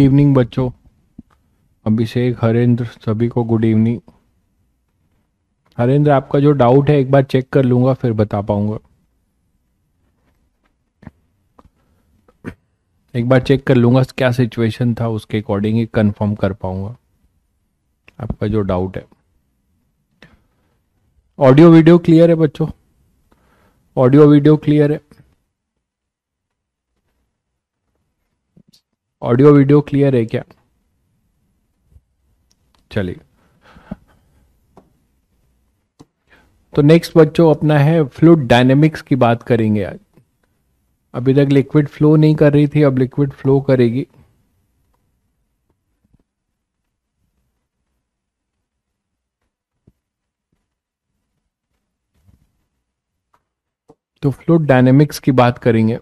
Evening बच्चों। अभिषेक, हरेंद्र, सभी को गुड इवनिंग। हरेंद्र, आपका जो डाउट है एक बार चेक कर लूंगा फिर बता पाऊंगा। एक बार चेक कर लूंगा क्या सिचुएशन था, उसके अकॉर्डिंग ही कंफर्म कर पाऊंगा आपका जो डाउट है। ऑडियो वीडियो क्लियर है बच्चों? ऑडियो वीडियो क्लियर है? ऑडियो वीडियो क्लियर है क्या? चलिए, तो नेक्स्ट बच्चों अपना है फ्लूइड डायनेमिक्स की बात करेंगे आज। अभी तक लिक्विड फ्लो नहीं कर रही थी, अब लिक्विड फ्लो करेगी। तो फ्लूइड डायनेमिक्स की बात करेंगे।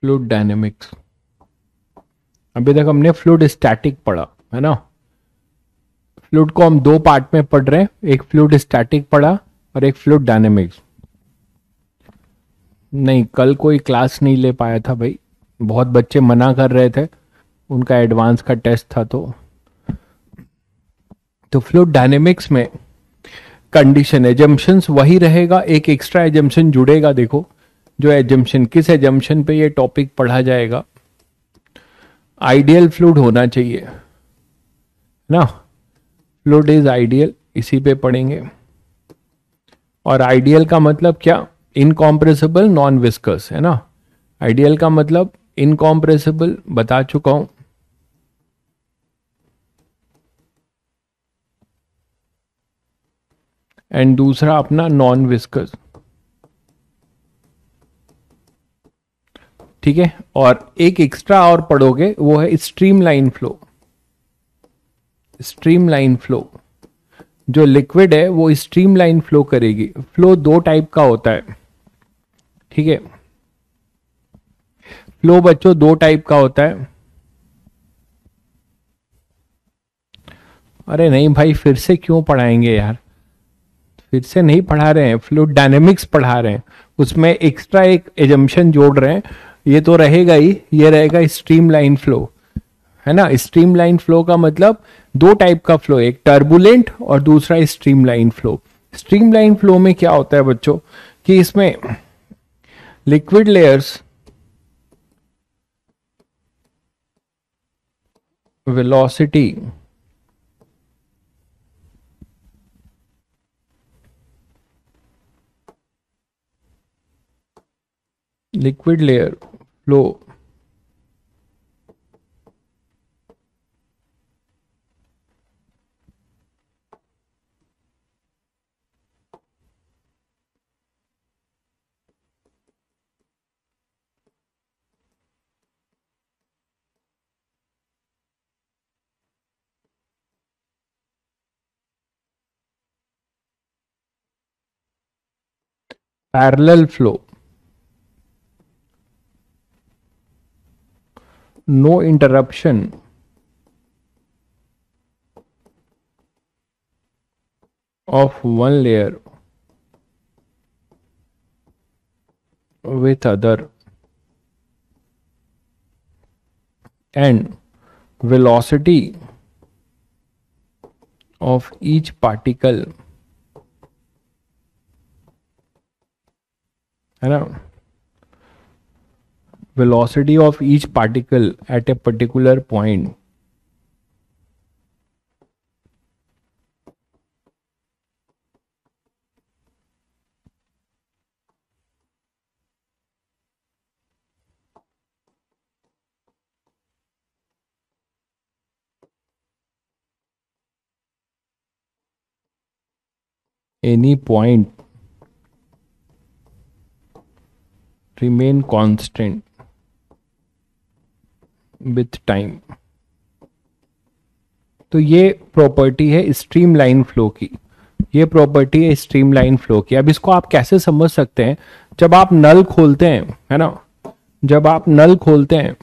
फ्लूइड डायनेमिक्स, अभी तक हमने फ्लूइड स्टैटिक पढ़ा है ना। फ्लूइड को हम दो पार्ट में पढ़ रहे हैं, एक फ्लूइड स्टैटिक पढ़ा और एक फ्लूइड डायनेमिक्स। नहीं, कल कोई क्लास नहीं ले पाया था भाई, बहुत बच्चे मना कर रहे थे, उनका एडवांस का टेस्ट था। तो फ्लूइड डायनेमिक्स में कंडीशन एजम्पशंस वही रहेगा, एक एक्स्ट्रा एजम्पशन जुड़ेगा। देखो, जो एजम्पशन, किस एजम्पशन पे ये टॉपिक पढ़ा जाएगा? आइडियल फ्लूइड होना चाहिए ना, फ्लूइड इज आइडियल, इसी पे पढ़ेंगे। और आइडियल का मतलब क्या? इनकॉम्प्रेसिबल, नॉन विस्कस, है ना। आइडियल का मतलब इनकॉम्प्रेसिबल बता चुका हूं, एंड दूसरा अपना नॉन विस्कस। ठीक है, और एक एक्स्ट्रा और पढ़ोगे, वो है स्ट्रीमलाइन फ्लो। स्ट्रीमलाइन फ्लो, जो लिक्विड है वो स्ट्रीमलाइन फ्लो करेगी। फ्लो दो टाइप का होता है, ठीक है। फ्लो बच्चों दो टाइप का होता है। अरे नहीं भाई, फिर से क्यों पढ़ाएंगे यार, फिर से नहीं पढ़ा रहे हैं, फ्लूइड डायनेमिक्स पढ़ा रहे हैं, उसमें एक्स्ट्रा एक एजम्पशन जोड़ रहे हैं। ये तो रहेगा ही, ये रहेगा स्ट्रीमलाइन फ्लो, है ना। स्ट्रीमलाइन फ्लो का मतलब दो टाइप का फ्लो, एक टर्बुलेंट और दूसरा स्ट्रीमलाइन फ्लो। स्ट्रीमलाइन फ्लो में क्या होता है बच्चों कि इसमें liquid layers velocity liquid layer flow parallel flow, no interruption of one layer with other, and velocity of each particle, है ना, velocity of each particle at a particular point any point remain constant with time। तो ये property है streamline flow की, ये property है streamline flow की। अब इसको आप कैसे समझ सकते हैं? जब आप नल खोलते हैं, है ना, जब आप नल खोलते हैं,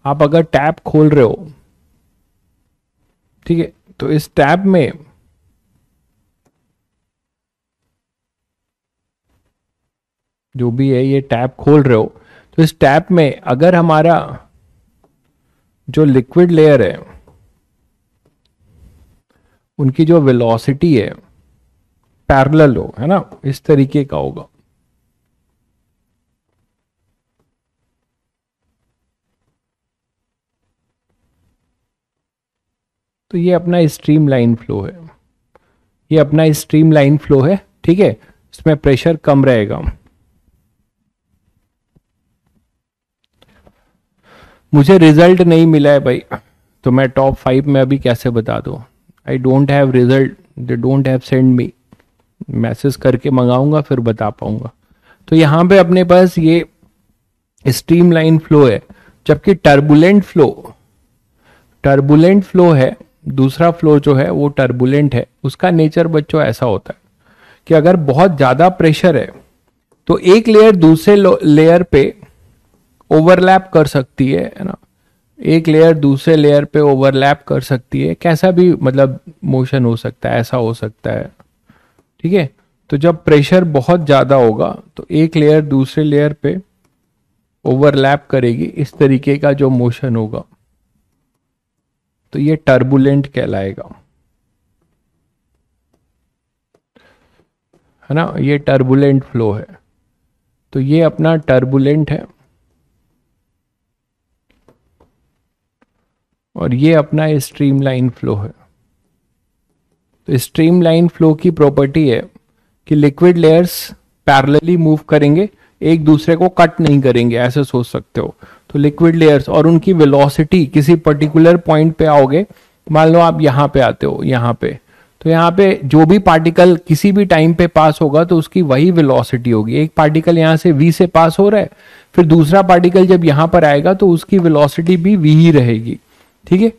आप अगर टैप खोल रहे हो ठीक है, तो इस टैब में जो भी है ये टैब खोल रहे हो, तो इस टैब में अगर हमारा जो लिक्विड लेयर है उनकी जो वेलोसिटी है पैरेलल हो, है ना, इस तरीके का होगा। तो ये अपना स्ट्रीम लाइन फ्लो है, ये अपना स्ट्रीम लाइन फ्लो है। ठीक है, इसमें प्रेशर कम रहेगा। मुझे रिजल्ट नहीं मिला है भाई, तो मैं टॉप 5 में अभी कैसे बता दूं? I don't have result, they don't have send me. Message करके मंगाऊंगा फिर बता पाऊंगा। तो यहां पे अपने पास ये स्ट्रीम लाइन फ्लो है, जबकि टर्बुलेंट फ्लो है, दूसरा फ्लो जो है वो टर्बुलेंट है। उसका नेचर बच्चों ऐसा होता है कि अगर बहुत ज्यादा प्रेशर है तो एक लेयर दूसरे लेयर पे ओवरलैप कर सकती है ना, एक लेयर दूसरे लेयर पे ओवरलैप कर सकती है, कैसा भी मतलब मोशन हो सकता है, ऐसा हो सकता है। ठीक है, तो जब प्रेशर बहुत ज्यादा होगा तो एक लेयर दूसरे लेयर पे ओवरलैप करेगी, इस तरीके का जो मोशन होगा तो ये टर्बुलेंट कहलाएगा, है ना, ये टर्बुलेंट फ्लो है। तो ये अपना टर्बुलेंट है और ये अपना स्ट्रीमलाइन फ्लो है। तो स्ट्रीमलाइन फ्लो की प्रॉपर्टी है कि लिक्विड लेयर्स पैरेलली मूव करेंगे, एक दूसरे को कट नहीं करेंगे, ऐसे सोच सकते हो। तो लिक्विड लेयर्स और उनकी वेलोसिटी किसी पर्टिकुलर पॉइंट पे आओगे, मान लो आप यहां पे आते हो, यहां पे, तो यहाँ पे जो भी पार्टिकल किसी भी टाइम पे पास होगा तो उसकी वही वेलोसिटी होगी। एक पार्टिकल यहां से v से पास हो रहा है, फिर दूसरा पार्टिकल जब यहां पर आएगा तो उसकी वेलोसिटी भी v ही रहेगी। ठीक है,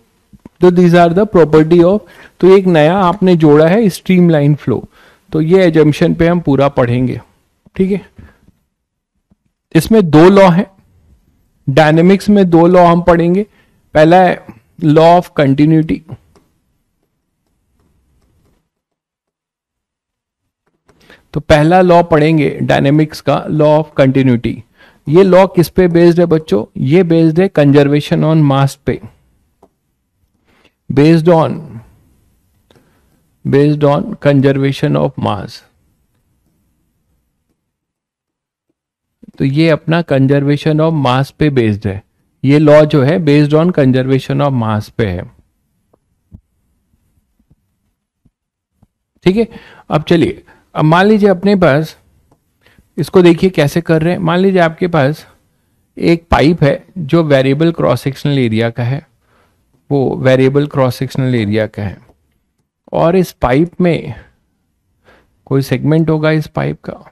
तो these are the property of, तो एक नया आपने जोड़ा है स्ट्रीमलाइन फ्लो। तो ये एजम्पशन पे हम पूरा पढ़ेंगे। ठीक है, इसमें 2 लॉ है, डायनेमिक्स में 2 लॉ हम पढ़ेंगे। पहला है लॉ ऑफ कंटिन्यूटी, तो पहला लॉ पढ़ेंगे डायनेमिक्स का, लॉ ऑफ कंटिन्यूटी। ये लॉ किस पे बेस्ड है बच्चों? ये बेस्ड है कंजर्वेशन ऑन मास पे, based on conservation of mass. तो ये अपना कंजर्वेशन ऑफ मास पे बेस्ड है, ये लॉ जो है based on conservation of mass पे है। ठीक है, अब चलिए, अब मान लीजिए अपने पास, इसको देखिए कैसे कर रहे हैं। मान लीजिए आपके पास एक पाइप है जो वेरिएबल क्रॉस सेक्शनल एरिया का है, वो वेरिएबल क्रॉस सेक्शनल एरिया का है, और इस पाइप में कोई सेगमेंट होगा इस पाइप का,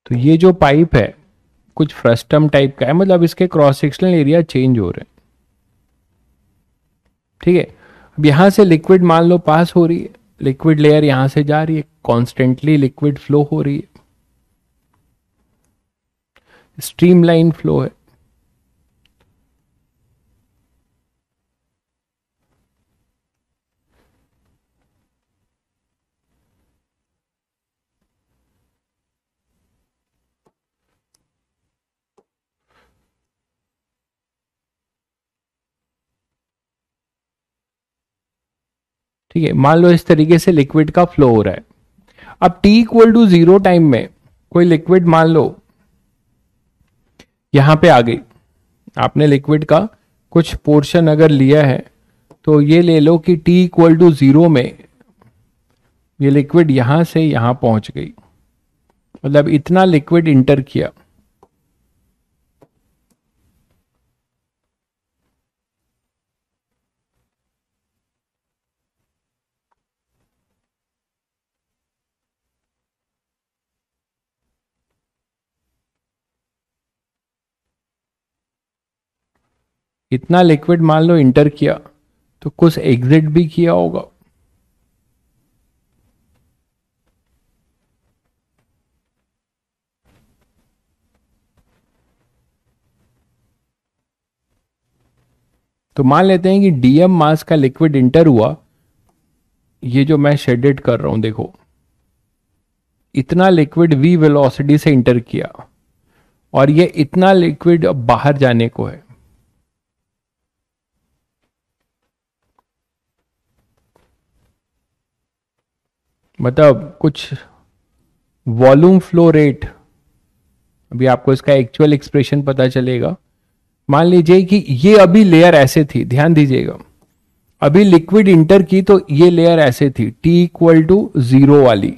तो ये जो पाइप है कुछ फ्रस्टम टाइप का है, मतलब इसके क्रॉस सेक्शनल एरिया चेंज हो रहे हैं। ठीक है, अब यहां से लिक्विड मान लो पास हो रही है, लिक्विड लेयर यहां से जा रही है, कॉन्स्टेंटली लिक्विड फ्लो हो रही है, स्ट्रीमलाइन फ्लो है। ठीक है, मान लो इस तरीके से लिक्विड का फ्लो हो रहा है। अब t इक्वल टू 0 टाइम में कोई लिक्विड मान लो यहां पे आ गई, आपने लिक्विड का कुछ पोर्शन अगर लिया है तो ये ले लो कि t इक्वल टू 0 में ये लिक्विड यहां से यहां पहुंच गई, मतलब इतना लिक्विड इंटर किया, इतना लिक्विड मान लो इंटर किया तो कुछ एग्जिट भी किया होगा। तो मान लेते हैं कि डीएम मास का लिक्विड इंटर हुआ, ये जो मैं शेडेड कर रहा हूं देखो, इतना लिक्विड वी वेलोसिटी से इंटर किया और ये इतना लिक्विड अब बाहर जाने को है। मतलब कुछ वॉल्यूम फ्लो रेट, अभी आपको इसका एक्चुअल एक्सप्रेशन पता चलेगा। मान लीजिए कि ये अभी लेयर ऐसे थी, ध्यान दीजिएगा, अभी लिक्विड इंटर की तो ये लेयर ऐसे थी टी इक्वल टू 0 वाली,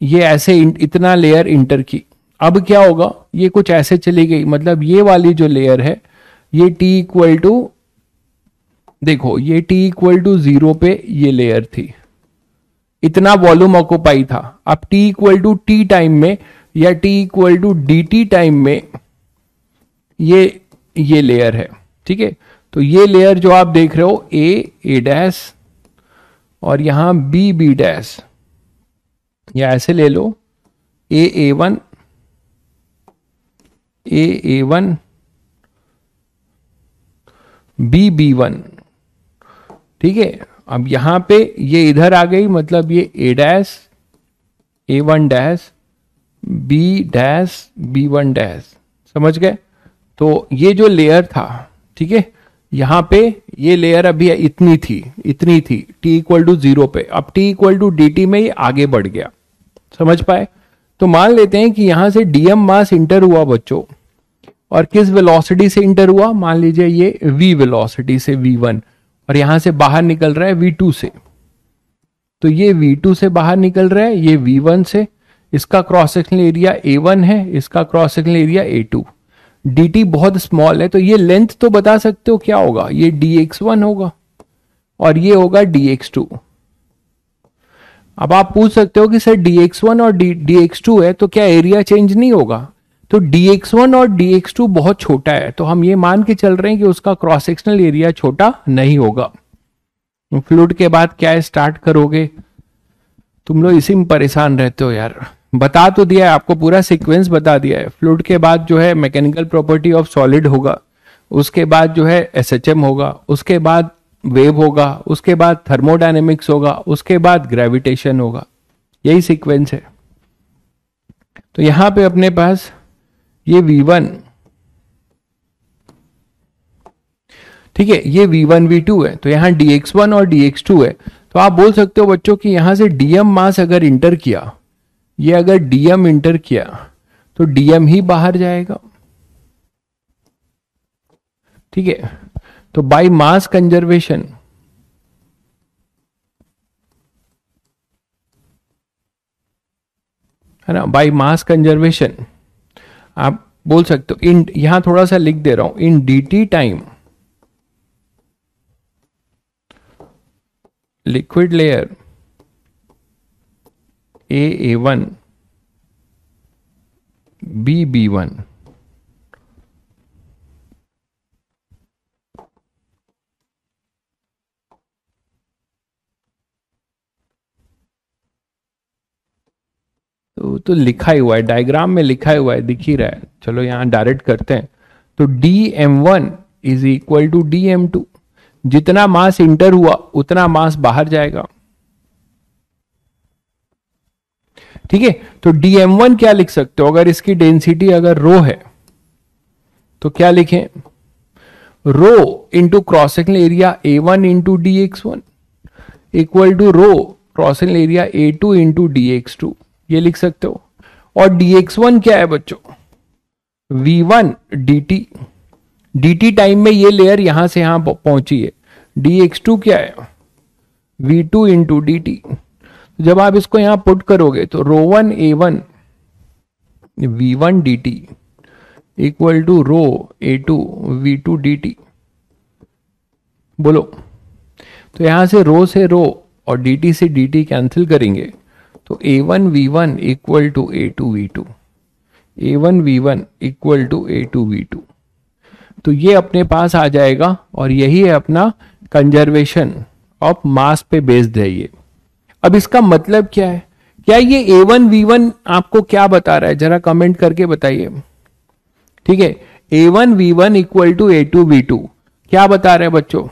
ये ऐसे इतना लेयर इंटर की। अब क्या होगा, ये कुछ ऐसे चली गई, मतलब ये वाली जो लेयर है ये टी इक्वल टू, देखो ये टी इक्वल टू 0 पे ये लेयर थी, इतना वॉल्यूम ऑक्युपाई था। अब T equal to T time में या T equal to D T time में ये लेयर है, ठीक है। तो ये लेयर जो आप देख रहे हो ए डैश और यहां बी डैश, या ऐसे ले लो ए वन बी वन, ठीक है। अब यहां पे ये इधर आ गई, मतलब ये A dash A1 dash B dash B1 dash, समझ गए। तो ये जो लेयर था, ठीक है, यहां पे ये लेयर अभी इतनी थी t इक्वल टू 0 पे, अब t equal to D T में ये आगे बढ़ गया, समझ पाए। तो मान लेते हैं कि यहां से डीएम मास इंटर हुआ बच्चों, और किस वेलोसिटी से इंटर हुआ, मान लीजिए ये v वेलोसिटी से v1, और यहां से बाहर निकल रहा है v2 से। तो ये v2 से बाहर निकल रहा है, ये v1 से, इसका क्रॉस सेक्शनल एरिया a1 है, इसका cross sectional area a2। dt बहुत स्मॉल है, तो ये लेंथ तो बता सकते हो क्या होगा, ये dx1 होगा और ये होगा dx2। अब आप पूछ सकते हो कि सर dx1 और dx2 है तो क्या एरिया चेंज नहीं होगा, तो dx1 और dx2 बहुत छोटा है, तो हम ये मान के चल रहे हैं कि उसका क्रॉस सेक्शनल एरिया छोटा नहीं होगा। फ्लूइड के बाद क्या स्टार्ट करोगे, तुम लोग इसी में परेशान रहते हो यार। बता तो दिया है आपको, पूरा सीक्वेंस बता दिया है। फ्लूइड के बाद जो है मैकेनिकल प्रॉपर्टी ऑफ सॉलिड होगा, उसके बाद जो है एसएचएम होगा, उसके बाद वेव होगा, उसके बाद थर्मोडायनेमिक्स होगा, उसके बाद ग्रेविटेशन होगा, यही सीक्वेंस है। तो यहां पे अपने पास ये V1, ठीक है, ये V1 V2 है, तो यहां dx1 और dx2 है। तो आप बोल सकते हो बच्चों कि यहां से डीएम मास अगर इंटर किया, ये अगर डीएम इंटर किया तो डीएम ही बाहर जाएगा, ठीक है। तो बाय मास कंजर्वेशन, है ना, बाय मास कंजर्वेशन आप बोल सकते हो, इन यहां थोड़ा सा लिख दे रहा हूं, इन dt time liquid layer A1 B1, तो लिखा ही हुआ है, डायग्राम में लिखा ही हुआ है, दिख ही रहा है। चलो यहां डायरेक्ट करते हैं। तो dm1 is equal to dm2, जितना मास इंटर हुआ उतना मास बाहर जाएगा, ठीक है। तो dm1 क्या लिख सकते हो, अगर इसकी डेंसिटी अगर रो है तो क्या लिखें, rho into cross sectional area A1 into dx1 equal to rho cross sectional area A2 into dx2, ये लिख सकते हो। और dx1 क्या है बच्चों, V1 dt टाइम में ये लेयर यहां से यहां पहुंची है। dx2 क्या है, V2 इंटू dt। जब आप इसको यहां पुट करोगे तो रो1 A1 V1 dt equal to rho A2 V2 dt। बोलो, तो यहां से रो और dt से dt कैंसिल करेंगे तो A1 V1 equal to A2 V2, A1 V1 equal to A2 V2। तो ये अपने पास आ जाएगा और यही है अपना कंजर्वेशन ऑफ मास पे बेस्ड है ये। अब इसका मतलब क्या है? क्या ये A1 V1 आपको क्या बता रहा है? जरा कमेंट करके बताइए। ठीक है, A1 V1 equal to A2 V2 क्या बता रहे हैं बच्चों?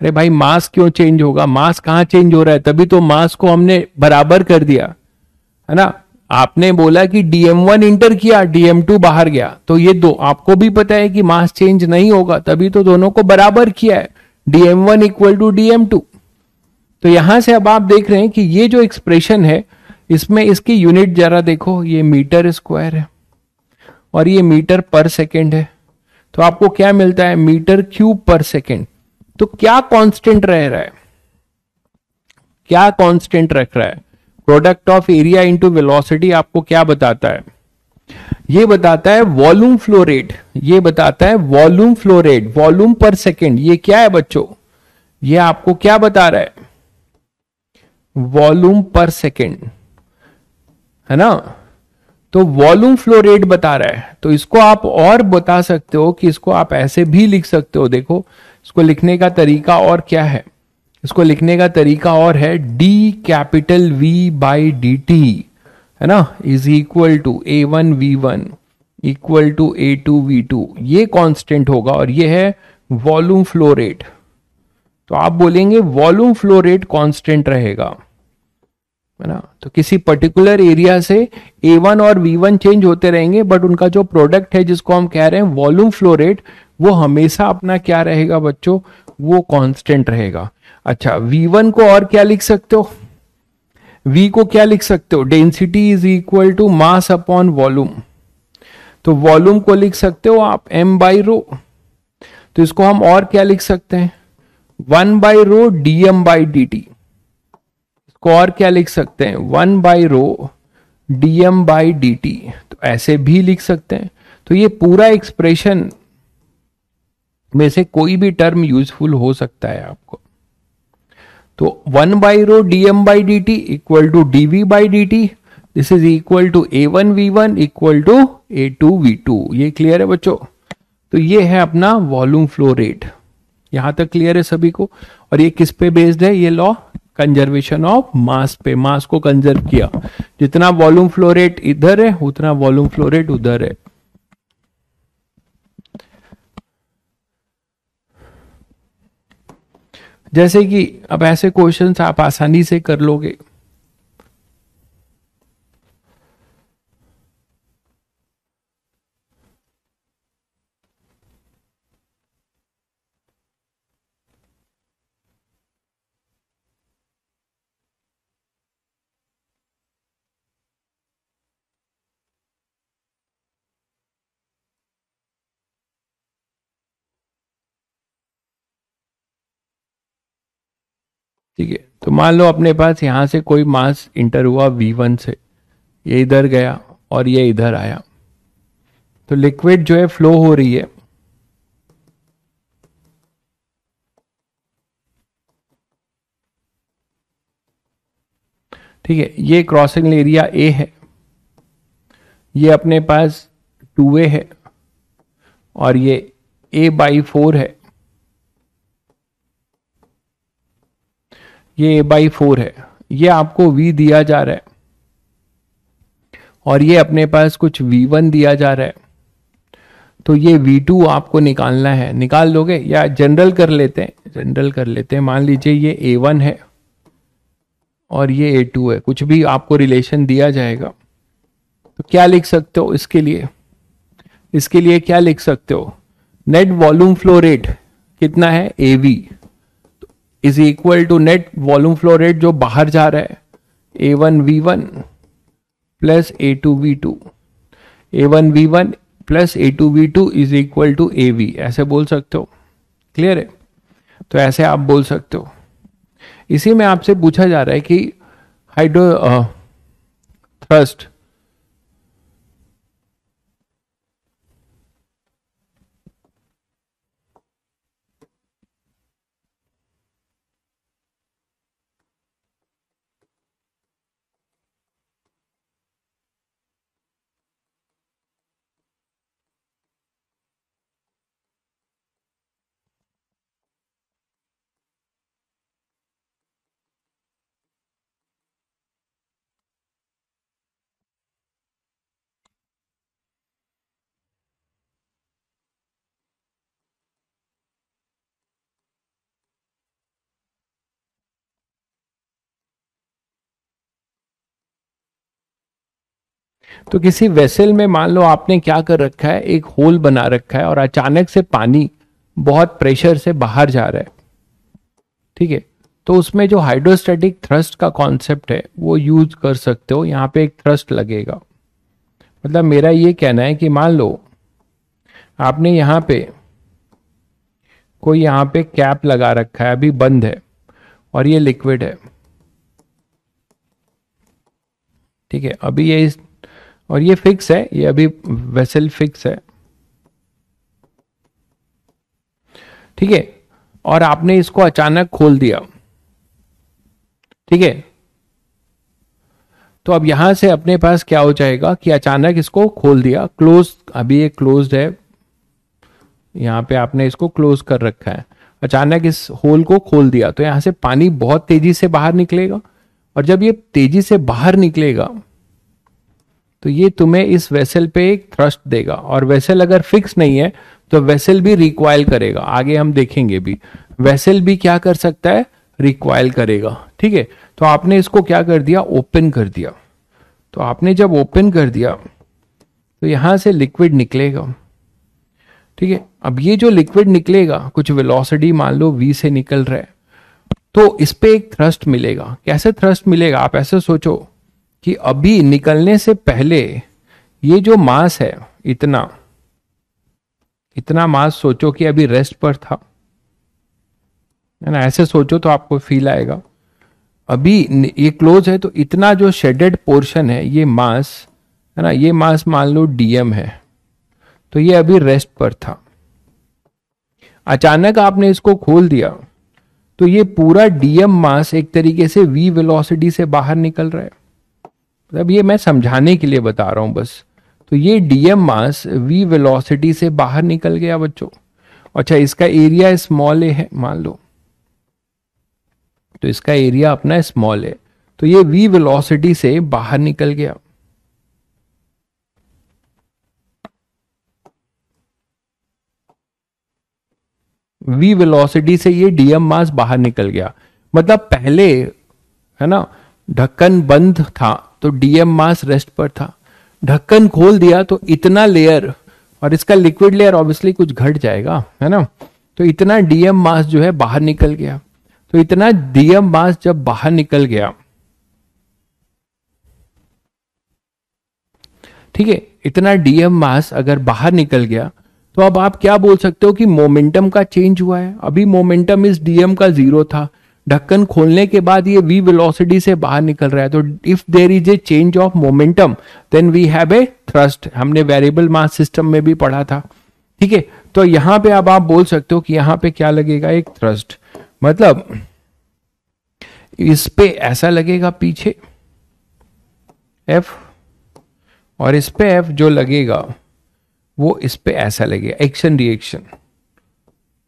अरे भाई मास क्यों चेंज होगा? मास कहां चेंज हो रहा है? तभी तो मास को हमने बराबर कर दिया है ना। आपने बोला कि DM1 इंटर किया, DM2 बाहर गया, तो ये दो आपको भी पता है कि मास चेंज नहीं होगा, तभी तो दोनों को बराबर किया है, DM1 इक्वल टू DM2। तो यहां से अब आप देख रहे हैं कि ये जो एक्सप्रेशन है इसमें इसकी यूनिट जरा देखो, ये मीटर स्क्वायर है और ये मीटर पर सेकेंड है। तो आपको क्या मिलता है? मीटर क्यूब पर सेकेंड। तो क्या कांस्टेंट रह रहा है? क्या कांस्टेंट रख रहा है? Product of area into velocity आपको क्या बताता है? ये बताता है वॉल्यूम फ्लो रेट। ये बताता है वॉल्यूम फ्लो रेट, वॉल्यूम पर सेकेंड। ये क्या है बच्चों? ये आपको क्या बता रहा है? वॉल्यूम पर सेकेंड, है ना। तो वॉल्यूम फ्लो रेट बता रहा है। तो इसको आप और बता सकते हो कि इसको आप ऐसे भी लिख सकते हो। देखो इसको लिखने का तरीका और क्या है? इसको लिखने का तरीका और है D capital V by D T, है ना, is equal to A1 V1 equal to A2 V2। ये कांस्टेंट होगा और ये है वॉल्यूम फ्लो रेट। तो आप बोलेंगे वॉल्यूम फ्लो रेट कांस्टेंट रहेगा, है ना। तो किसी पर्टिकुलर एरिया से A1 और V1 चेंज होते रहेंगे, बट उनका जो प्रोडक्ट है जिसको हम कह रहे हैं वॉल्यूम फ्लो रेट, वो हमेशा अपना क्या रहेगा बच्चों? वो कांस्टेंट रहेगा। अच्छा, V1 को और क्या लिख सकते हो? V को क्या लिख सकते हो? Density is equal to mass upon volume. तो वॉल्यूम को लिख सकते हो आप m बाई रो। तो इसको हम और क्या लिख सकते हैं? 1 by rho dm by dt। इसको और क्या लिख सकते हैं? 1 by rho dm by dt। तो ऐसे भी लिख सकते हैं। तो ये पूरा एक्सप्रेशन में से कोई भी टर्म यूजफुल हो सकता है आपको। तो 1 by rho dm by dt equal to dv by dt, this is equal to A1 V1 equal to A2 V2। ये क्लियर है बच्चों? तो ये है अपना वॉल्यूम फ्लो रेट। यहां तक क्लियर है सभी को? और ये किस पे बेस्ड है? ये लॉ कंजर्वेशन ऑफ मास पे। मास को कंजर्व किया, जितना वॉल्यूम फ्लो रेट इधर है उतना वॉल्यूम फ्लो रेट उधर है। जैसे कि अब ऐसे क्वेश्चंस आप आसानी से कर लोगे। ठीक है, तो मान लो अपने पास यहां से कोई मास इंटर हुआ V1 से, ये इधर गया और ये इधर आया। तो लिक्विड जो है फ्लो हो रही है, ठीक है। ये क्रॉसिंग एरिया A है, ये अपने पास 2A है और ये A/4 है, ये A/4 है। ये आपको V दिया जा रहा है और ये अपने पास कुछ V1 दिया जा रहा है। तो ये V2 आपको निकालना है। निकाल लोगे या जनरल कर लेते हैं? जनरल कर लेते हैं। मान लीजिए ये A1 है और ये A2 है, कुछ भी आपको रिलेशन दिया जाएगा। तो क्या लिख सकते हो इसके लिए? इसके लिए क्या लिख सकते हो? नेट वॉल्यूम फ्लो रेट कितना है? AV is equal to net volume flow rate जो बाहर जा रहा है, A1 V1 plus A2 V2। A1 V1 plus A2 V2 is equal to AV, ऐसे बोल सकते हो। क्लियर है? तो ऐसे आप बोल सकते हो। इसी में आपसे पूछा जा रहा है कि हाइड्रो थ्रस्ट तो किसी वेसल में मान लो आपने क्या कर रखा है, एक होल बना रखा है और अचानक से पानी बहुत प्रेशर से बाहर जा रहा है, ठीक है। तो उसमें जो हाइड्रोस्टैटिक थ्रस्ट का कॉन्सेप्ट है वो यूज कर सकते हो। यहां पे एक थ्रस्ट लगेगा, मतलब मेरा ये कहना है कि मान लो आपने यहां पे कोई यहां पे कैप लगा रखा है, अभी बंद है और ये लिक्विड है, ठीक है। अभी ये और ये फिक्स है, ये अभी वेसल फिक्स है, ठीक है। और आपने इसको अचानक खोल दिया, ठीक है। तो अब यहां से अपने पास क्या हो जाएगा कि अचानक इसको खोल दिया, क्लोज, अभी ये क्लोज्ड है, यहां पे आपने इसको क्लोज कर रखा है, अचानक इस होल को खोल दिया तो यहां से पानी बहुत तेजी से बाहर निकलेगा। और जब ये तेजी से बाहर निकलेगा तो ये तुम्हें इस वेसल पे एक थ्रस्ट देगा, और वेसल अगर फिक्स नहीं है तो वेसल भी रिक्वाइल करेगा, आगे हम देखेंगे भी वेसल भी क्या कर सकता है, रिक्वाइल करेगा, ठीक है। तो आपने इसको क्या कर दिया, ओपन कर दिया। तो आपने जब ओपन कर दिया तो यहां से लिक्विड निकलेगा, ठीक है। अब ये जो लिक्विड निकलेगा कुछ वेलोसिटी मान लो v से निकल रहा है, तो इस पे एक थ्रस्ट मिलेगा। कैसे थ्रस्ट मिलेगा, आप ऐसे सोचो कि अभी निकलने से पहले ये जो मास है, इतना इतना मास सोचो कि अभी रेस्ट पर था, है ना, ऐसे सोचो तो आपको फील आएगा। अभी ये क्लोज है तो इतना जो शेडेड पोर्शन है, ये मास है ना, ये मास मान लो dm है, तो ये अभी रेस्ट पर था। अचानक आपने इसको खोल दिया तो ये पूरा dm मास एक तरीके से v वेलोसिटी से बाहर निकल रहा है। मतलब ये मैं समझाने के लिए बता रहा हूं बस। तो ये dm मास v वेलोसिटी से बाहर निकल गया बच्चों। अच्छा, इसका एरिया स्मॉल ए है मान लो, तो इसका एरिया अपना स्मॉल है, तो ये v वेलोसिटी से बाहर निकल गया। v वेलोसिटी से ये dm मास बाहर निकल गया। मतलब पहले है ना ढक्कन बंद था तो dm मास रेस्ट पर था, ढक्कन खोल दिया तो इतना लेयर, और इसका लिक्विड लेयर ऑब्वियसली कुछ घट जाएगा, है ना, तो इतना dm मास जो है बाहर निकल गया। तो इतना dm मास जब बाहर निकल गया, ठीक है, इतना dm मास अगर बाहर निकल गया तो अब आप क्या बोल सकते हो कि मोमेंटम का चेंज हुआ है। अभी मोमेंटम इस dm का 0 था, ढक्कन खोलने के बाद ये v वेलोसिटी से बाहर निकल रहा है। तो if there is a change of momentum then we have a thrust, हमने वेरिएबल मास सिस्टम में भी पढ़ा था, ठीक है। तो यहां पे अब आप बोल सकते हो कि यहां पे क्या लगेगा, एक थ्रस्ट, मतलब इस पे ऐसा लगेगा पीछे F, और इस पे F जो लगेगा वो इस पे ऐसा लगेगा, एक्शन रिएक्शन।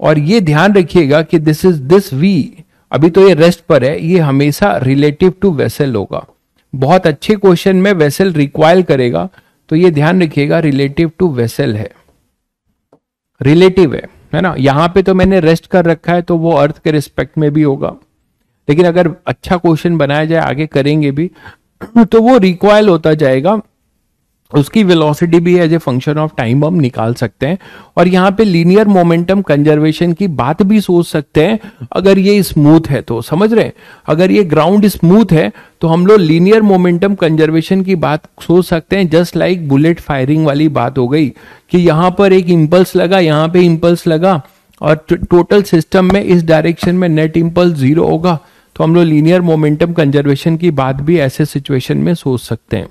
और ये ध्यान रखिएगा कि दिस V, अभी तो ये रेस्ट पर है, ये हमेशा रिलेटिव टू वेसल होगा। बहुत अच्छे क्वेश्चन में वेसल रिक्वायर करेगा, तो ये ध्यान रखिएगा रिलेटिव टू वेसल है, रिलेटिव है ना। यहां पे तो मैंने रेस्ट कर रखा है तो वो अर्थ के रिस्पेक्ट में भी होगा, लेकिन अगर अच्छा क्वेश्चन बनाया जाए, आगे करेंगे भी, तो वो रिक्वायर होता जाएगा, उसकी वेलोसिटी भी as a function of time हम निकाल सकते हैं। और यहाँ पे लीनियर मोमेंटम कंजर्वेशन की बात भी सोच सकते हैं, अगर ये स्मूथ है तो, समझ रहे हैं, अगर ये ग्राउंड स्मूथ है तो हम लोग लीनियर मोमेंटम कंजर्वेशन की बात सोच सकते हैं। जस्ट लाइक बुलेट फायरिंग वाली बात हो गई कि यहां पर एक इंपल्स लगा, यहां पे इंपल्स लगा, और टोटल सिस्टम में इस डायरेक्शन में नेट इंपल्स 0 होगा, तो हम लोग लीनियर मोमेंटम कंजर्वेशन की बात भी ऐसे सिचुएशन में सोच सकते हैं।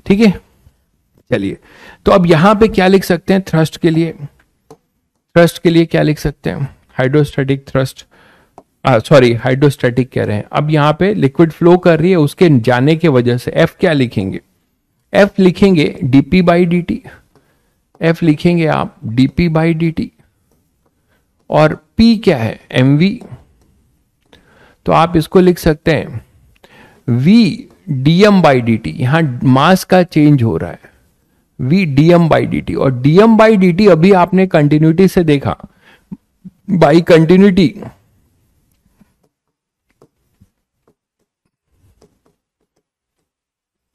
ठीक है, चलिए, तो अब यहां पे क्या लिख सकते हैं थ्रस्ट के लिए? थ्रस्ट के लिए क्या लिख सकते हैं? हाइड्रोस्टैटिक थ्रस्ट, सॉरी हाइड्रोस्टैटिक कह रहे हैं। अब यहाँ पे लिक्विड फ्लो कर रही है, उसके जाने के वजह से एफ क्या लिखेंगे? एफ लिखेंगे DP by D T. F लिखेंगे आप डीपी बाई डी टी, और पी क्या है? M V. तो आप इसको लिख सकते हैं V DM by D T. यहां मास का चेंज हो रहा है, V DM by D T. और डीएम बाई डी टी अभी आपने कंटिन्यूटी से देखा, बाई कंटिन्यूटी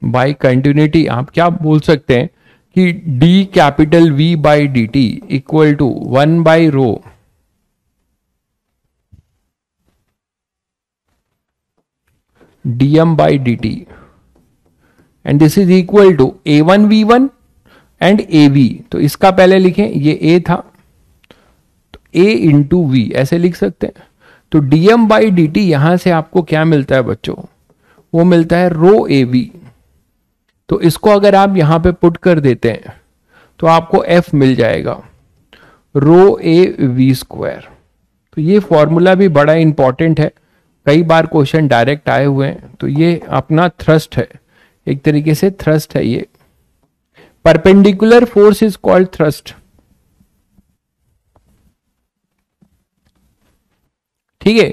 बाई कंटिन्यूटी आप क्या बोल सकते हैं कि D capital V by D T equal to 1/ρ dm by dt, and this is equal to a1v1 and A V. तो इसका पहले लिखें, ये ए था तो ए इंटू वी ऐसे लिख सकते हैं। तो डीएम बाई डी टी यहां से आपको क्या मिलता है बच्चों? वो मिलता है रो ए वी। तो इसको अगर आप यहां पे पुट कर देते हैं तो आपको एफ मिल जाएगा रो ए वी स्क्वायर। तो ये फॉर्मूला भी बड़ा इंपॉर्टेंट है, कई बार क्वेश्चन डायरेक्ट आए हुए हैं। तो ये अपना थ्रस्ट है, एक तरीके से थ्रस्ट है ये। Perpendicular force is called thrust. ठीक है,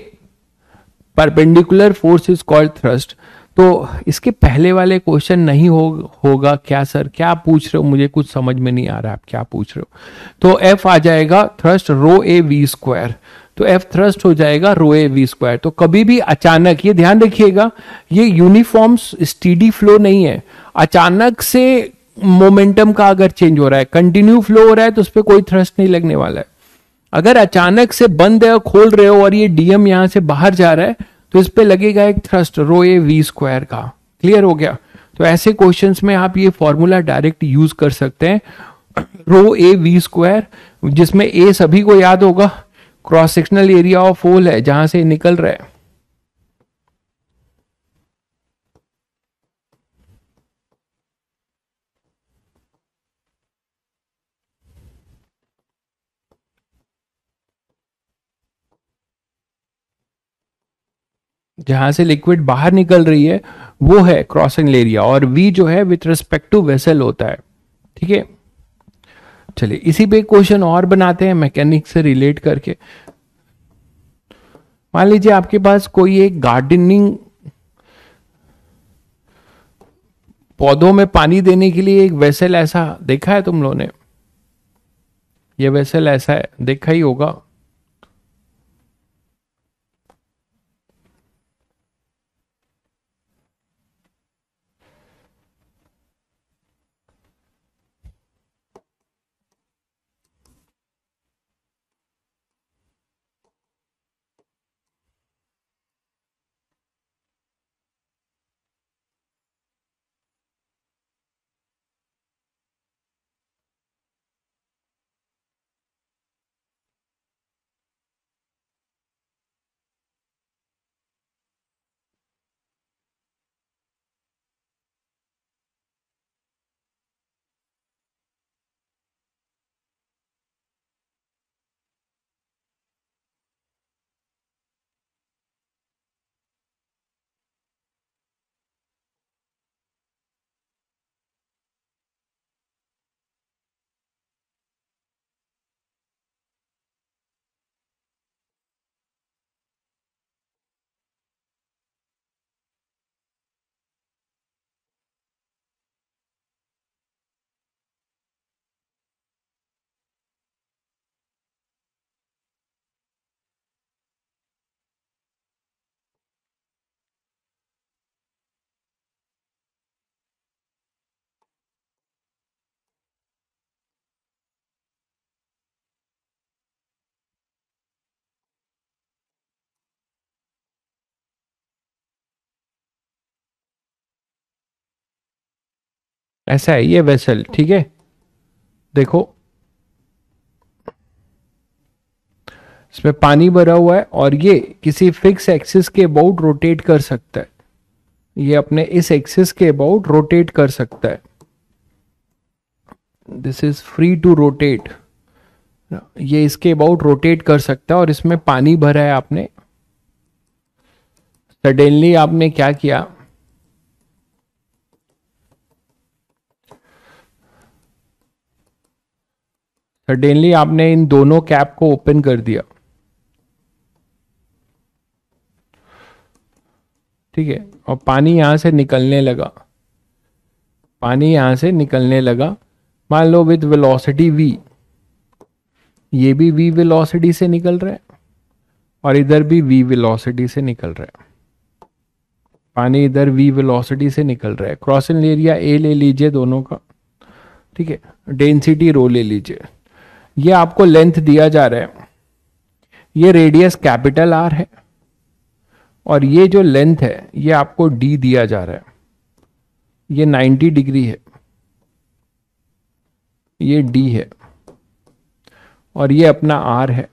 perpendicular force is called thrust. तो इसके पहले वाले क्वेश्चन नहीं होगा क्या सर? क्या पूछ रहे हो? मुझे कुछ समझ में नहीं आ रहा आप क्या पूछ रहे हो। तो एफ आ जाएगा thrust rho A V square. तो एफ थ्रस्ट हो जाएगा रो ए वी स्क्वायर। तो कभी भी अचानक, ये ध्यान रखिएगा, ये यूनिफॉर्म स्टीडी फ्लो नहीं है। अचानक से मोमेंटम का अगर चेंज हो रहा है, कंटिन्यू फ्लो हो रहा है, तो उस पर कोई थ्रस्ट नहीं लगने वाला है। अगर अचानक से बंद है, खोल रहे हो और ये डीएम यहां से बाहर जा रहा है, तो इस पे लगेगा एक thrust rho A V square का। क्लियर हो गया? तो ऐसे क्वेश्चंस में आप ये फॉर्मूला डायरेक्ट यूज कर सकते हैं, रो ए वी स्क्वायर, जिसमें ए सभी को याद होगा cross sectional area of hole है जहां से निकल रहा है। जहां से लिक्विड बाहर निकल रही है वो है क्रॉसिंग एरिया, और वी जो है विथ रिस्पेक्ट टू वेसल होता है। ठीक है, चलिए इसी पे क्वेश्चन और बनाते हैं मैकेनिक्स से रिलेट करके। मान लीजिए आपके पास कोई एक गार्डनिंग, पौधों में पानी देने के लिए एक वेसल ऐसा देखा है तुम लोगों ने? ये वेसल ऐसा है, देखा ही होगा। ऐसा है ये वेसल। ठीक है, देखो इसमें पानी भरा हुआ है और ये किसी फिक्स एक्सिस के अबाउट रोटेट कर सकता है, ये अपने इस एक्सिस के अबाउट रोटेट कर सकता है, this is free to rotate, ये इसके अबाउट रोटेट कर सकता है और इसमें पानी भरा है आपने, सडनली आपने क्या किया, सडनली आपने इन दोनों कैप को ओपन कर दिया, ठीक है, और पानी यहां से निकलने लगा, पानी यहां से निकलने लगा, मान लो विद वेलोसिटी v, ये भी v वेलोसिटी से निकल रहा है और इधर भी v वेलोसिटी से निकल रहा है, पानी इधर v वेलोसिटी से निकल रहा है, क्रॉसिंग एरिया a ले लीजिए दोनों का, ठीक है, डेंसिटी रो ले लीजिए, ये आपको लेंथ दिया जा रहा है, ये रेडियस कैपिटल R है और ये जो लेंथ है ये आपको d दिया जा रहा है, ये 90 डिग्री है, ये d है और ये अपना R है,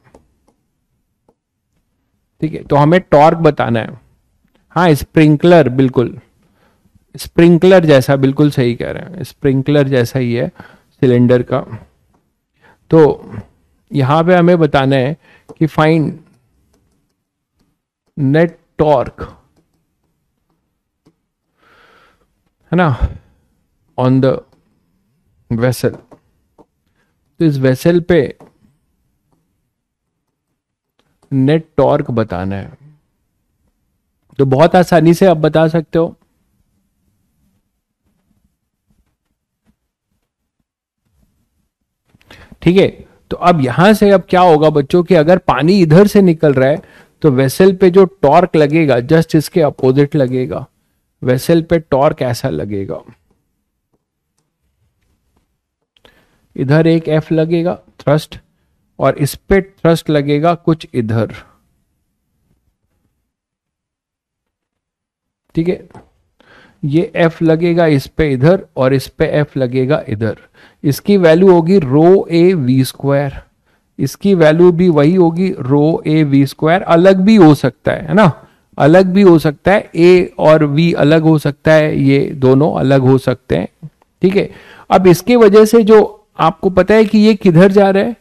ठीक है, तो हमें टॉर्क बताना है, हाँ स्प्रिंकलर, बिल्कुल स्प्रिंकलर जैसा, बिल्कुल सही कह रहे हैं, स्प्रिंकलर जैसा ही है सिलेंडर का, तो यहां पे हमें बताना है कि फाइंड नेट टॉर्क, है ना, ऑन द वेसल, तो इस वेसल पे नेट टॉर्क बताना है, तो बहुत आसानी से आप बता सकते हो, ठीक है, तो अब यहां से अब क्या होगा बच्चों कि अगर पानी इधर से निकल रहा है तो वेसल पे जो टॉर्क लगेगा जस्ट इसके अपोजिट लगेगा, वेसल पे टॉर्क ऐसा लगेगा, इधर एक F लगेगा थ्रस्ट और इस पे थ्रस्ट लगेगा कुछ इधर, ठीक है, ये F लगेगा इस पे इधर और इस पे F लगेगा इधर, इसकी वैल्यू होगी रो ए वी स्क्वायर, इसकी वैल्यू भी वही होगी रो ए वी स्क्वायर, अलग भी हो सकता है ना, अलग भी हो सकता है, ए और वी अलग हो सकता है, ये दोनों अलग हो सकते हैं, ठीक है, अब इसके वजह से जो आपको पता है कि ये किधर जा रहा है,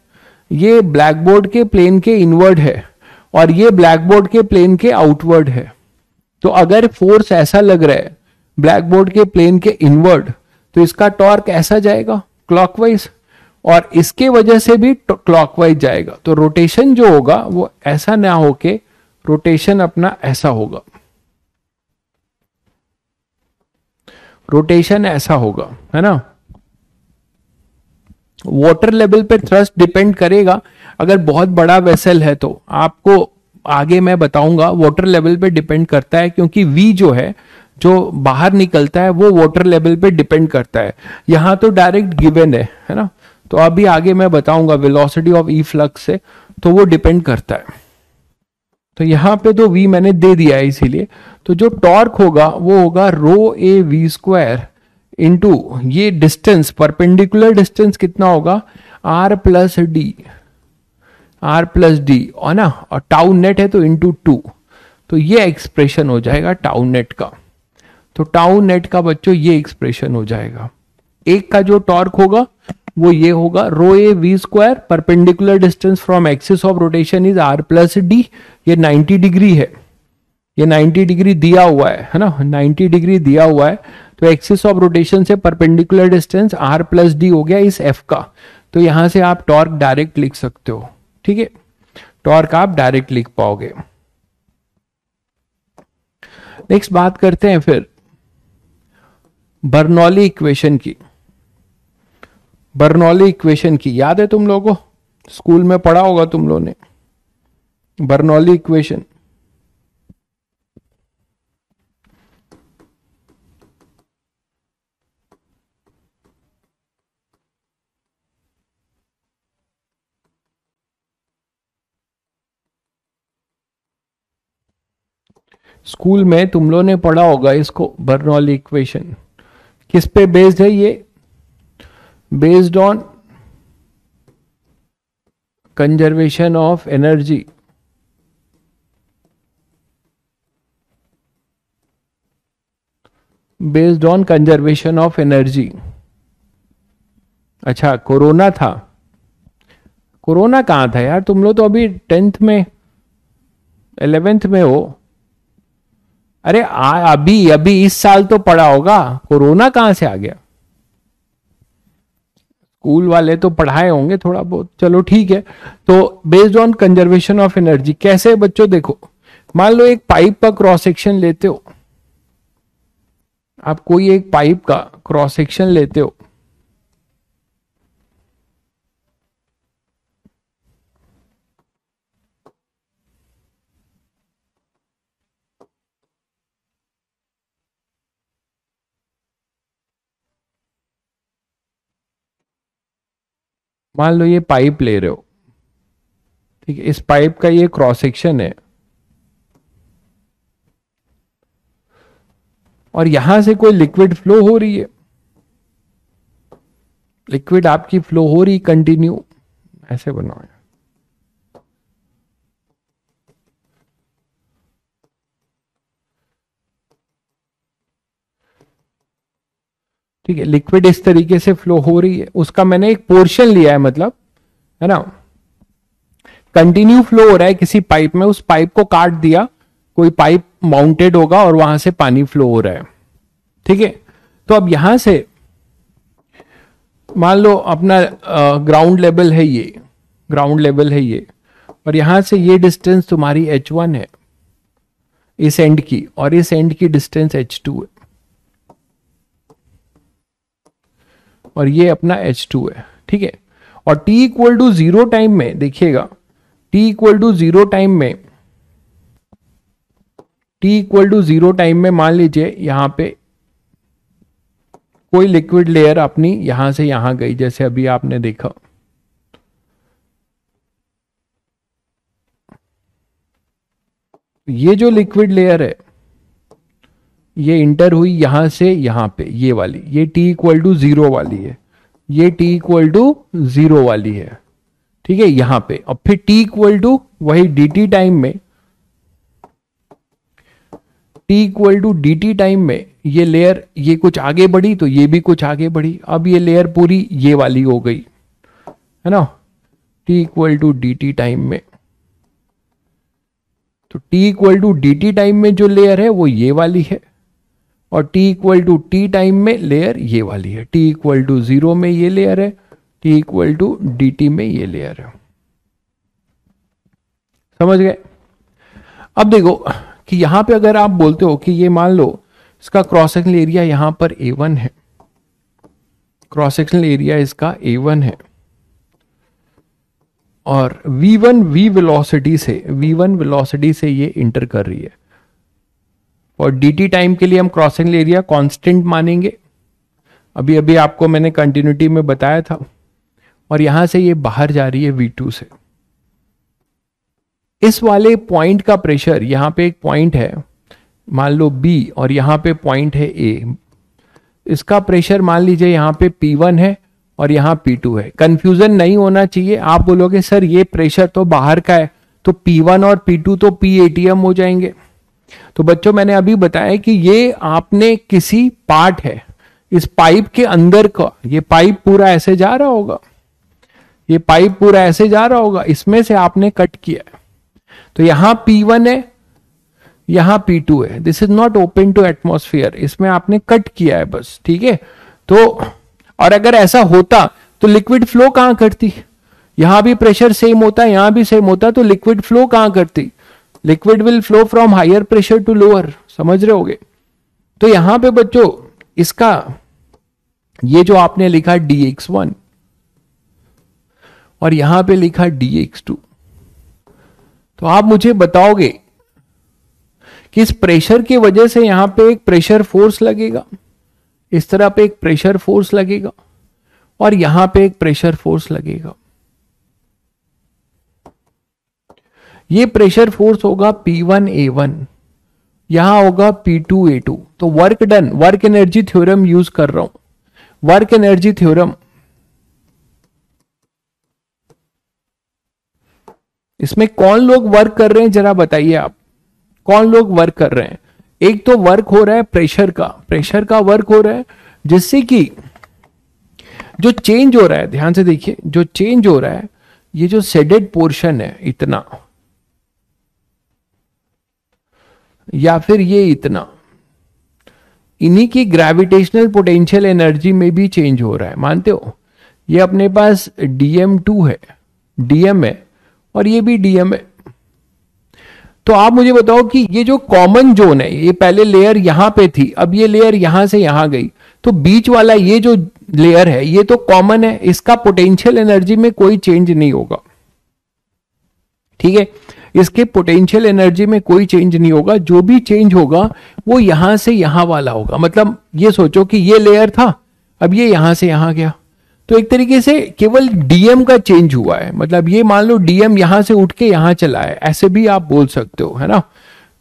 ये ब्लैक बोर्ड के प्लेन के इनवर्ड है और ये ब्लैक बोर्ड के प्लेन के आउटवर्ड है, तो अगर फोर्स ऐसा लग रहा है ब्लैक बोर्ड के प्लेन के इनवर्ड तो इसका टॉर्क ऐसा जाएगा क्लॉकवाइज और इसके वजह से भी क्लॉकवाइज जाएगा, तो रोटेशन जो होगा वो ऐसा ना होके रोटेशन अपना ऐसा होगा, रोटेशन ऐसा होगा, है ना, वाटर लेवल पे थ्रस्ट डिपेंड करेगा, अगर बहुत बड़ा वेसल है तो आपको आगे मैं बताऊंगा वाटर लेवल पे डिपेंड करता है, क्योंकि V जो है जो बाहर निकलता है वो वाटर लेवल पे डिपेंड करता है, यहां तो डायरेक्ट गिवन है ना, तो अभी आगे मैं बताऊंगा वेलोसिटी ऑफ ई फ्लक्स से, तो वो डिपेंड करता है, तो यहां पे तो V मैंने दे दिया है इसीलिए, तो जो टॉर्क होगा वो होगा rho A V square into ये डिस्टेंस, परपेंडिकुलर डिस्टेंस कितना होगा R plus D, R plus D और ना, और टाउ नेट है तो इंटू 2, तो ये एक्सप्रेशन हो जाएगा टाउ नेट का, तो टाउ नेट का बच्चों ये एक्सप्रेशन हो जाएगा, एक का जो टॉर्क होगा वो ये होगा rho A V square, perpendicular distance from axis of rotation is R plus D, ये 90 डिग्री है, ये 90 डिग्री दिया हुआ है ना, 90 डिग्री दिया हुआ है, तो एक्सिस ऑफ रोटेशन से perpendicular distance R plus D हो गया इस F का, तो यहां से आप टॉर्क डायरेक्ट लिख सकते हो, ठीक है, टॉर्क आप डायरेक्ट लिख पाओगे। नेक्स्ट बात करते हैं फिर बर्नौली इक्वेशन की, बर्नौली इक्वेशन की याद है तुम लोगों को, स्कूल में पढ़ा होगा तुम लोगों ने बर्नौली इक्वेशन, स्कूल में तुम लोगों ने पढ़ा होगा इसको, बर्नौली इक्वेशन किस पे बेस्ड है, ये based on conservation of energy, based on conservation of energy. अच्छा, कोरोना था। कोरोना कहाँ था यार, तुम लोग तो अभी 10th में 11th में हो। अरे अभी अभी इस साल तो पढ़ा होगा, कोरोना कहाँ से आ गया। स्कूल वाले तो पढ़ाए होंगे थोड़ा बहुत, चलो ठीक है। तो based on conservation of energy कैसे बच्चों, देखो मान लो एक पाइप का क्रॉस सेक्शन लेते हो, आप कोई एक पाइप का क्रॉस सेक्शन लेते हो, मान लो ये पाइप ले रहे हो, ठीक है, इस पाइप का ये क्रॉस सेक्शन है और यहां से कोई लिक्विड फ्लो हो रही है, लिक्विड आपकी फ्लो हो रही कंटिन्यू, ऐसे बनाओ, ठीक है, लिक्विड इस तरीके से फ्लो हो रही है, उसका मैंने एक पोर्शन लिया है, मतलब है ना, कंटिन्यू फ्लो हो रहा है किसी पाइप में, उस पाइप को काट दिया, कोई पाइप माउंटेड होगा और वहां से पानी फ्लो हो रहा है, ठीक है। तो अब यहां से मान लो अपना ग्राउंड लेवल है ये, ग्राउंड लेवल है ये, और यहां से ये डिस्टेंस तुम्हारी h1 है इस एंड की, और इस एंड की डिस्टेंस h2 है, और ये अपना h2 है, ठीक है। और t इक्वल टू 0 टाइम में देखिएगा, t इक्वल टू 0 टाइम में, t इक्वल टू 0 टाइम में मान लीजिए यहां पे कोई लिक्विड लेयर अपनी यहां से यहां गई, जैसे अभी आपने देखा, ये जो लिक्विड लेयर है ये इंटर हुई यहां से यहां पे, ये वाली, ये t इक्वल टू 0 वाली है, ये t इक्वल टू 0 वाली है, ठीक है, यहां पे। और फिर t इक्वल टू वही dt टाइम में, t equal to dt time में ये लेयर ये कुछ आगे बढ़ी तो ये भी कुछ आगे बढ़ी, अब ये लेयर पूरी ये वाली हो गई, है ना, t equal to dt time में। तो t equal to dt time में जो लेयर है वो ये वाली है, और t equal to t time में लेयर ये वाली है, t इक्वल टू 0 में ये लेयर है, t इक्वल टू dt में ये लेयर है। समझ गए। अब देखो कि यहां पे अगर आप बोलते हो कि ये मान लो इसका क्रॉस सेक्शनल एरिया यहां पर A1 है, क्रॉस सेक्शनल एरिया इसका A1 है, और V1 V वेलोसिटी से ये इंटर कर रही है, और dt टाइम के लिए हम क्रॉस सेक्शनल एरिया कांस्टेंट मानेंगे, अभी अभी आपको मैंने कंटिन्यूटी में बताया था, और यहां से ये बाहर जा रही है V2 से। इस वाले पॉइंट का प्रेशर, यहां पे एक पॉइंट है मान लो B और यहां पे पॉइंट है A, इसका प्रेशर मान लीजिए यहां पे P1 है और यहां P2 है। कंफ्यूजन नहीं होना चाहिए, आप बोलोगे सर ये प्रेशर तो बाहर का है, तो P1 और P2 तो PATM हो जाएंगे। तो बच्चों मैंने अभी बताया कि ये आपने किसी पार्ट है इस पाइप के अंदर का, ये पाइप पूरा ऐसे जा रहा होगा, ये पाइप पूरा ऐसे जा रहा होगा, इसमें से आपने कट किया है, तो यहां P1 है यहां P2 है, this is not open to atmosphere, इसमें आपने कट किया है बस, ठीक है। तो और अगर ऐसा होता तो लिक्विड फ्लो कहां करती, यहां भी प्रेशर सेम होता, यहां भी सेम होता, तो लिक्विड फ्लो कहां करती, liquid will flow from higher pressure to lower, समझ रहे होगे। तो यहां पे बच्चों इसका ये जो आपने लिखा dx1 और यहां पे लिखा dx2, तो आप मुझे बताओगे कि इस प्रेशर की वजह से यहां पे एक प्रेशर फोर्स लगेगा, इस तरह पे एक प्रेशर फोर्स लगेगा, और यहां पे एक प्रेशर फोर्स लगेगा, ये प्रेशर फोर्स होगा P1A1, यहां होगा P2A2। तो work done, work energy theorem use कर रहा हूं, वर्क एनर्जी थ्योरम, इसमें कौन लोग वर्क कर रहे हैं जरा बताइए आप, कौन लोग वर्क कर रहे हैं? एक तो वर्क हो रहा है प्रेशर का वर्क हो रहा है, जिससे कि जो चेंज हो रहा है, ध्यान से देखिए, जो चेंज हो रहा है, ये जो शेडेड पोर्शन है इतना, या फिर ये इतना, इन्हीं की ग्रेविटेशनल पोटेंशियल एनर्जी में भी चेंज हो रहा है, मानते हो? ये अपने पास dm2 है, dm है, और ये भी dm है। तो आप मुझे बताओ कि ये जो कॉमन जोन है, ये पहले लेयर यहां पे थी, अब ये लेयर यहां से यहां गई, तो बीच वाला ये जो लेयर है ये तो कॉमन है, इसका पोटेंशियल एनर्जी में कोई चेंज नहीं होगा, ठीक है? इसके पोटेंशियल एनर्जी में कोई चेंज नहीं होगा, जो भी चेंज होगा वो यहां से यहां वाला होगा। मतलब ये सोचो कि ये लेयर था, अब ये यहां से यहां गया, तो एक तरीके से केवल डीएम का चेंज हुआ है। मतलब ये मान लो डीएम यहां से उठ के यहां चला है, ऐसे भी आप बोल सकते हो, है ना?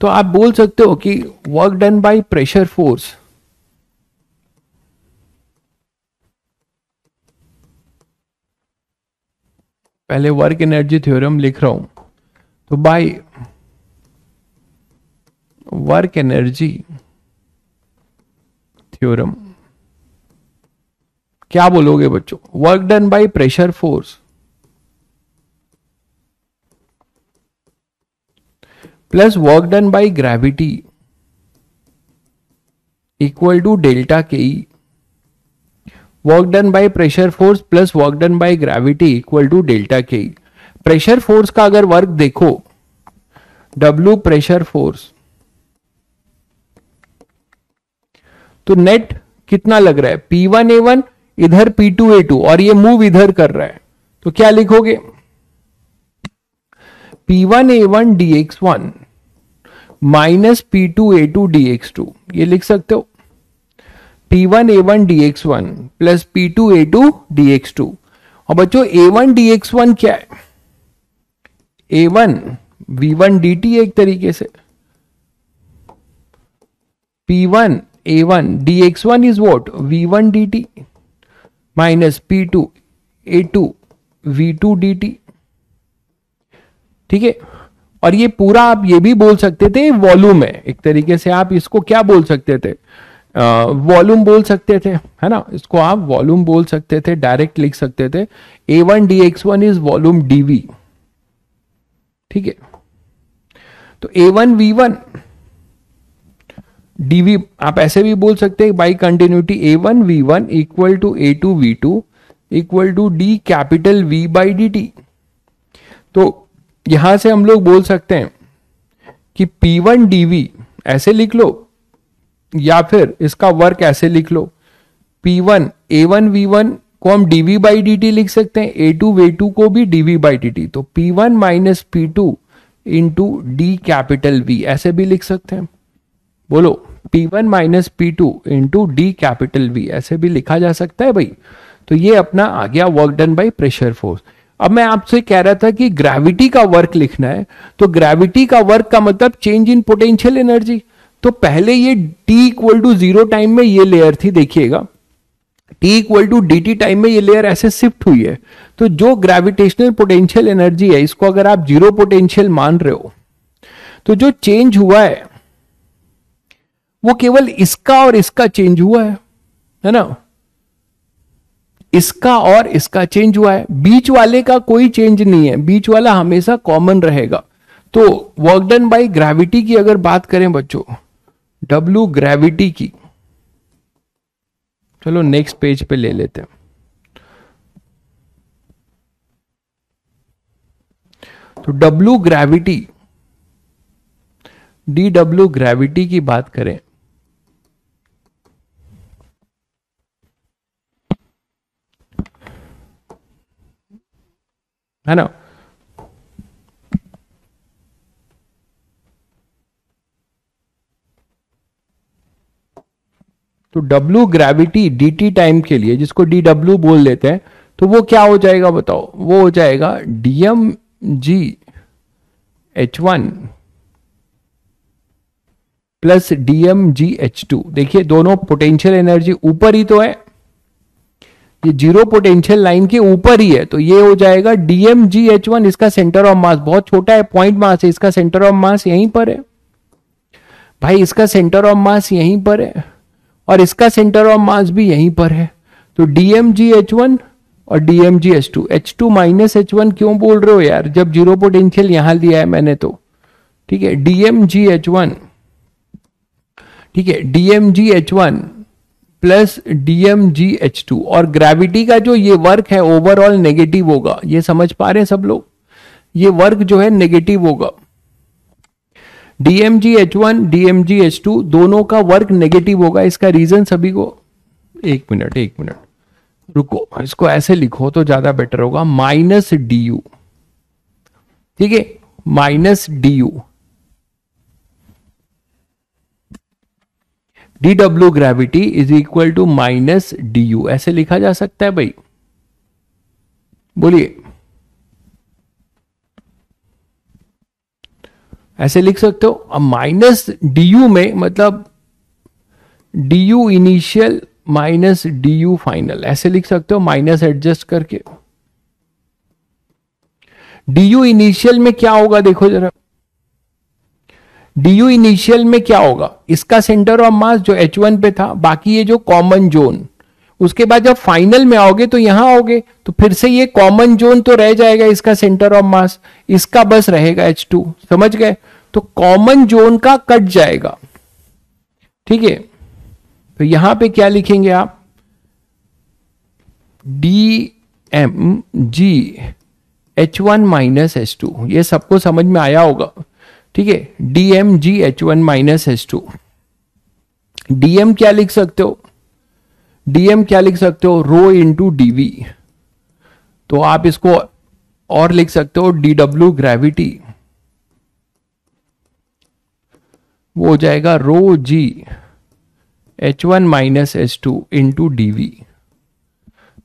तो आप बोल सकते हो कि work done by pressure force, पहले वर्क एनर्जी थ्योरम लिख रहा हूं, तो बाय वर्क एनर्जी थ्योरम क्या बोलोगे बच्चों? Work done by pressure force plus work done by gravity equal to delta K E. Work done by pressure force plus work done by gravity equal to delta K E. Pressure force का अगर work देखो, W pressure force, तो net कितना लग रहा है? P1A1 इधर P2A2, और ये मूव इधर कर रहा है, तो क्या लिखोगे? P1A1 dx1 minus P2A2 dx2, ये लिख सकते हो। P1A1 dx1 plus P2A2 dx2। और बच्चों A1 dx1 क्या है? A1 V1 dt एक तरीके से। P1 A1 dx1 is what? V1 dt minus P2 A2 V2 dt, ठीक है? और ये पूरा आप ये भी बोल सकते थे वॉल्यूम है, एक तरीके से आप इसको क्या बोल सकते थे? वॉल्यूम बोल सकते थे, है ना? इसको आप वॉल्यूम बोल सकते थे, डायरेक्ट लिख सकते थे A1 dx1 is volume dV, ठीक है? तो A1 V1 dV आप ऐसे भी बोल सकते हैं by continuity A1 V1 equal to A2 V2 equal to D capital V by dt। तो यहां से हम लोग बोल सकते हैं कि P1 dV ऐसे लिख लो, या फिर इसका वर्क ऐसे लिख लो, P1 A1 V1 को हम dV बाई dt लिख सकते हैं, A2 V2 को भी dV बाई dt। तो P1 minus P2 into D capital V ऐसे भी लिख सकते हैं। बोलो, P1 minus P2 into D capital V ऐसे भी लिखा जा सकता है भाई। तो ये अपना आ गया work done by pressure force. अब मैं आपसे कह रहा था कि ग्रेविटी का वर्क लिखना है, तो ग्रेविटी का वर्क का मतलब चेंज इन पोटेंशियल एनर्जी। तो पहले ये T इक्वल टू 0 टाइम में ये लेयर थी, देखिएगा T equal to dt time में ये लेयर ऐसे शिफ्ट हुई है। तो जो ग्रेविटेशनल पोटेंशियल एनर्जी है, इसको अगर आप जीरो पोटेंशियल मान रहे हो, तो जो चेंज हुआ है वो केवल इसका और इसका चेंज हुआ है ना? इसका और इसका चेंज हुआ है, बीच वाले का कोई चेंज नहीं है, बीच वाला हमेशा कॉमन रहेगा। तो वर्क डन बाय ग्रेविटी की अगर बात करें बच्चों, W ग्रेविटी की, चलो नेक्स्ट पेज पे ले लेते हैं। तो W ग्रेविटी, dW ग्रेविटी की बात करें, है ना? तो W ग्रेविटी dt टाइम के लिए, जिसको dW बोल देते हैं, तो वो क्या हो जाएगा बताओ? वो हो जाएगा dmg h1 plus dmg h2। देखिए दोनों पोटेंशियल एनर्जी ऊपर ही तो है, ये जीरो पोटेंशियल लाइन के ऊपर ही है, तो ये हो जाएगा DmGH1, इसका सेंटर ऑफ मास बहुत छोटा है, पॉइंट मास है, इसका सेंटर ऑफ मास यहीं पर है भाई, इसका सेंटर ऑफ मास यहीं पर है और इसका सेंटर ऑफ मास भी यहीं पर है। तो DmGH1 और DmGH2, H2 माइनस H1 क्यों बोल रहे हो यार, जब जीरो पोटेंशियल यहां दिया है मैंने तो, ठीक है। DmGH1, ठीक है, DmGH1 प्लस DmGH2, और ग्रेविटी का जो ये वर्क है ओवरऑल नेगेटिव होगा, ये समझ पा रहे हैं सब लोग, ये वर्क जो है नेगेटिव होगा। DmGH1 DmGH2 दोनों का वर्क नेगेटिव होगा, इसका रीजन सभी को, एक मिनट रुको, इसको ऐसे लिखो तो ज्यादा बेटर होगा, माइनस DU, ठीक है, minus DU, dW gravity is equal to minus DU, ऐसे लिखा जा सकता है भाई, बोलिए, ऐसे लिख सकते हो। अब माइनस DU में मतलब DU initial minus DU final, ऐसे लिख सकते हो माइनस एडजस्ट करके। DU इनिशियल में क्या होगा देखो जरा, DU इनिशियल में क्या होगा, इसका सेंटर ऑफ मास जो H1 पे था, बाकी ये जो कॉमन जोन, उसके बाद जब फाइनल में आओगे तो यहां आओगे तो फिर से ये कॉमन जोन तो रह जाएगा, इसका सेंटर ऑफ मास, इसका बस रहेगा H2, समझ गए। तो कॉमन जोन का कट जाएगा, ठीक है। तो यहां पे क्या लिखेंगे आप, DmGH1 माइनस H2, ये सबको समझ में आया होगा, ठीक है। DmGH1 माइनस H2, DM क्या लिख सकते हो, DM क्या लिख सकते हो, रो इंटू DV, तो आप इसको और लिख सकते हो dW ग्रेविटी, वो हो जाएगा रो G H1 minus H2 into DV,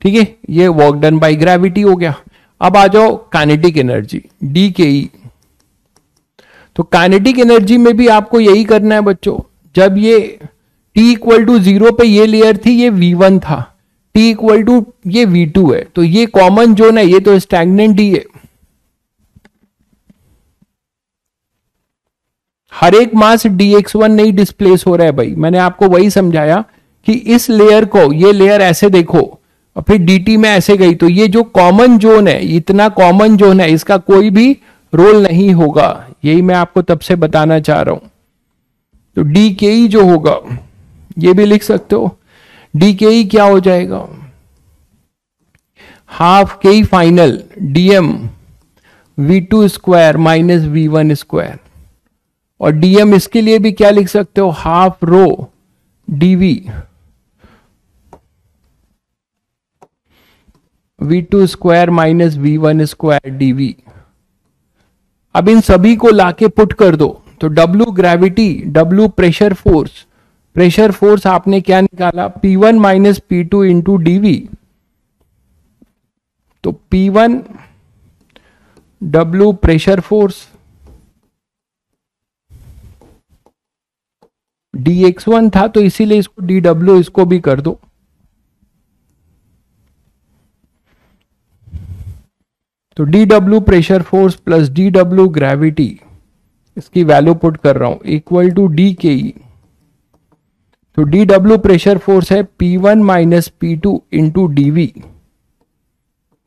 ठीक है। ये वर्क डन बाय ग्रेविटी हो गया। अब आ जाओ काइनेटिक एनर्जी DKE, तो काइनेटिक एनर्जी में भी आपको यही करना है बच्चों, जब ये T इक्वल टू 0 पे ये लेयर थी, ये V1 था, T इक्वल टू ये V2 है, तो ये कॉमन जोन है, ये तो स्टैग्नेंट ही है, हर एक मास dx1 नहीं डिस्प्लेस हो रहा है भाई, मैंने आपको वही समझाया कि इस लेयर को, ये लेयर ऐसे देखो और फिर dt में ऐसे गई, तो ये जो कॉमन जोन है, इतना कॉमन जोन है, इसका कोई भी रोल नहीं होगा, यही मैं आपको तब से बताना चाह रहा हूं। तो DKE जो होगा ये भी लिख सकते हो, DKE क्या हो जाएगा, half KE final DM V2 square minus V1 square, और DM इसके लिए भी क्या लिख सकते हो, हाफ रो DV V2 square minus V1 square DV। अब इन सभी को लाके पुट कर दो, तो W gravity, W pressure force आपने क्या निकाला, P1 minus P2 into DV, तो P1 W pressure force dx1 था, तो इसीलिए इसको dW इसको भी कर दो, तो dW pressure force plus dW gravity, इसकी वैल्यू पुट कर रहा हूं, इक्वल टू DKE, तो dW प्रेशर फोर्स है P1 minus P2 into DV,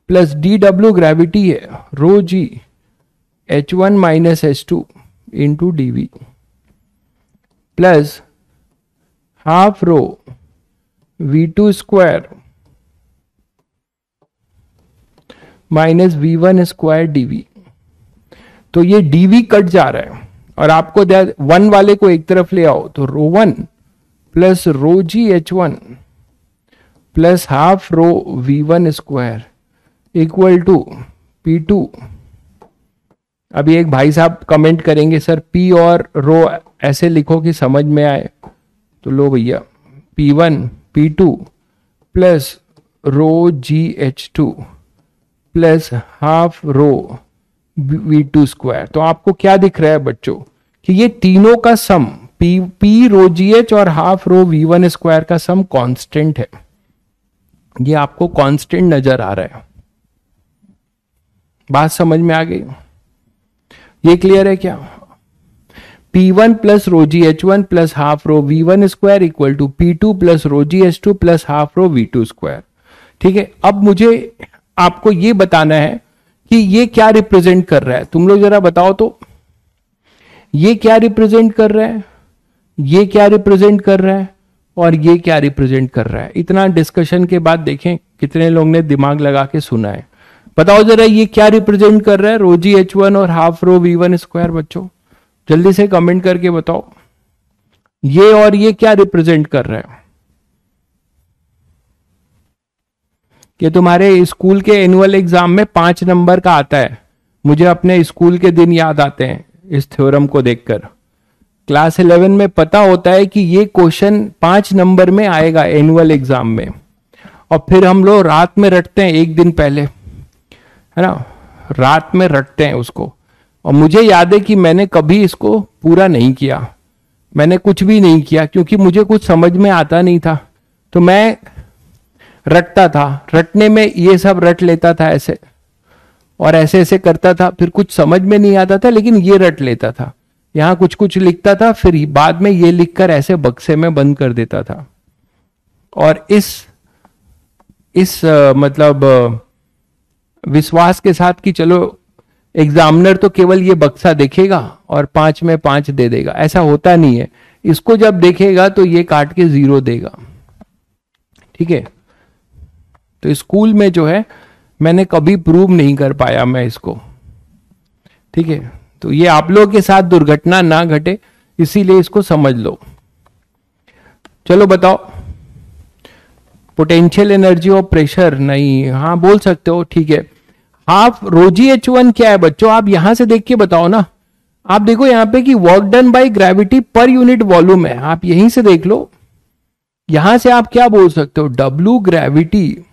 plus dW gravity है रो G H1 minus H2 into DV, plus half rho V2 square minus V1 square DV। तो ये DV cut जा रहा है और आपको 1 वाले को एक तरफ ले आओ, तो rho 1 plus rho G H1 plus half rho V1 square equal to P2। अभी एक भाई साहब कमेंट करेंगे सर P और रो ऐसे लिखो कि समझ में आए, तो लो भैया P1 P2 प्लस रो GH2 plus half rho V2 square. तो आपको क्या दिख रहा है बच्चों कि ये तीनों का सम P रो GH और हाफ रो V1 स्क्वायर का सम कांस्टेंट है, ये आपको कांस्टेंट नजर आ रहा है। बात समझ में आ गई? ये क्लियर है क्या? P1 plus rho G H1 plus half rho V1 square equal to P2 plus rho G H2 plus half rho V2 square. ठीक है, अब मुझे आपको ये बताना है कि ये क्या रिप्रेजेंट कर रहा है। तुम लोग जरा बताओ तो, ये क्या रिप्रेजेंट कर रहा है, ये क्या रिप्रेजेंट कर रहा है, और ये क्या रिप्रेजेंट कर रहा है। इतना डिस्कशन के बाद देखें कितने लोग ने दिमाग लगा के सुना है। बताओ जरा ये क्या रिप्रेजेंट कर रहा है, रो जी H1 और हाफ रो V1 स्क्वायर। बच्चों जल्दी से कमेंट करके बताओ, ये और ये क्या रिप्रेजेंट कर रहा है। ये तुम्हारे स्कूल के एनुअल एग्जाम में 5 नंबर का आता है। मुझे अपने स्कूल के दिन याद आते हैं इस थ्योरम को देखकर। क्लास 11 में पता होता है कि ये क्वेश्चन 5 नंबर में आएगा एनुअल एग्जाम में, और फिर हम लोग रात में रटते हैं, एक दिन पहले, है ना, रात में रटते हैं उसको। और मुझे याद है कि मैंने कभी इसको पूरा नहीं किया, मैंने कुछ भी नहीं किया, क्योंकि मुझे कुछ समझ में आता नहीं था। तो मैं रटता था, रटने में ये सब रट लेता था ऐसे, और ऐसे ऐसे करता था, फिर कुछ समझ में नहीं आता था, लेकिन ये रट लेता था। यहां कुछ कुछ लिखता था, फिर बाद में ये लिखकर ऐसे बक्से में बंद कर देता था। और इस मतलब विश्वास के साथ कि चलो एग्जामिनर तो केवल ये बक्सा देखेगा और 5 में 5 दे देगा, ऐसा होता नहीं है। इसको जब देखेगा तो ये काट के 0 देगा। ठीक है, तो स्कूल में जो है मैंने कभी प्रूव नहीं कर पाया मैं इसको। ठीक है, तो ये आप लोगों के साथ दुर्घटना ना घटे, इसीलिए इसको समझ लो। चलो बताओ, पोटेंशियल एनर्जी और प्रेशर नहीं, हाँ बोल सकते हो, ठीक है। हाफ रो जी H1 क्या है बच्चों, आप यहां से देख के बताओ ना। आप देखो यहां पे कि work done by gravity per unit volume है, आप यहीं से देख लो। यहां से आप क्या बोल सकते हो, W ग्रेविटी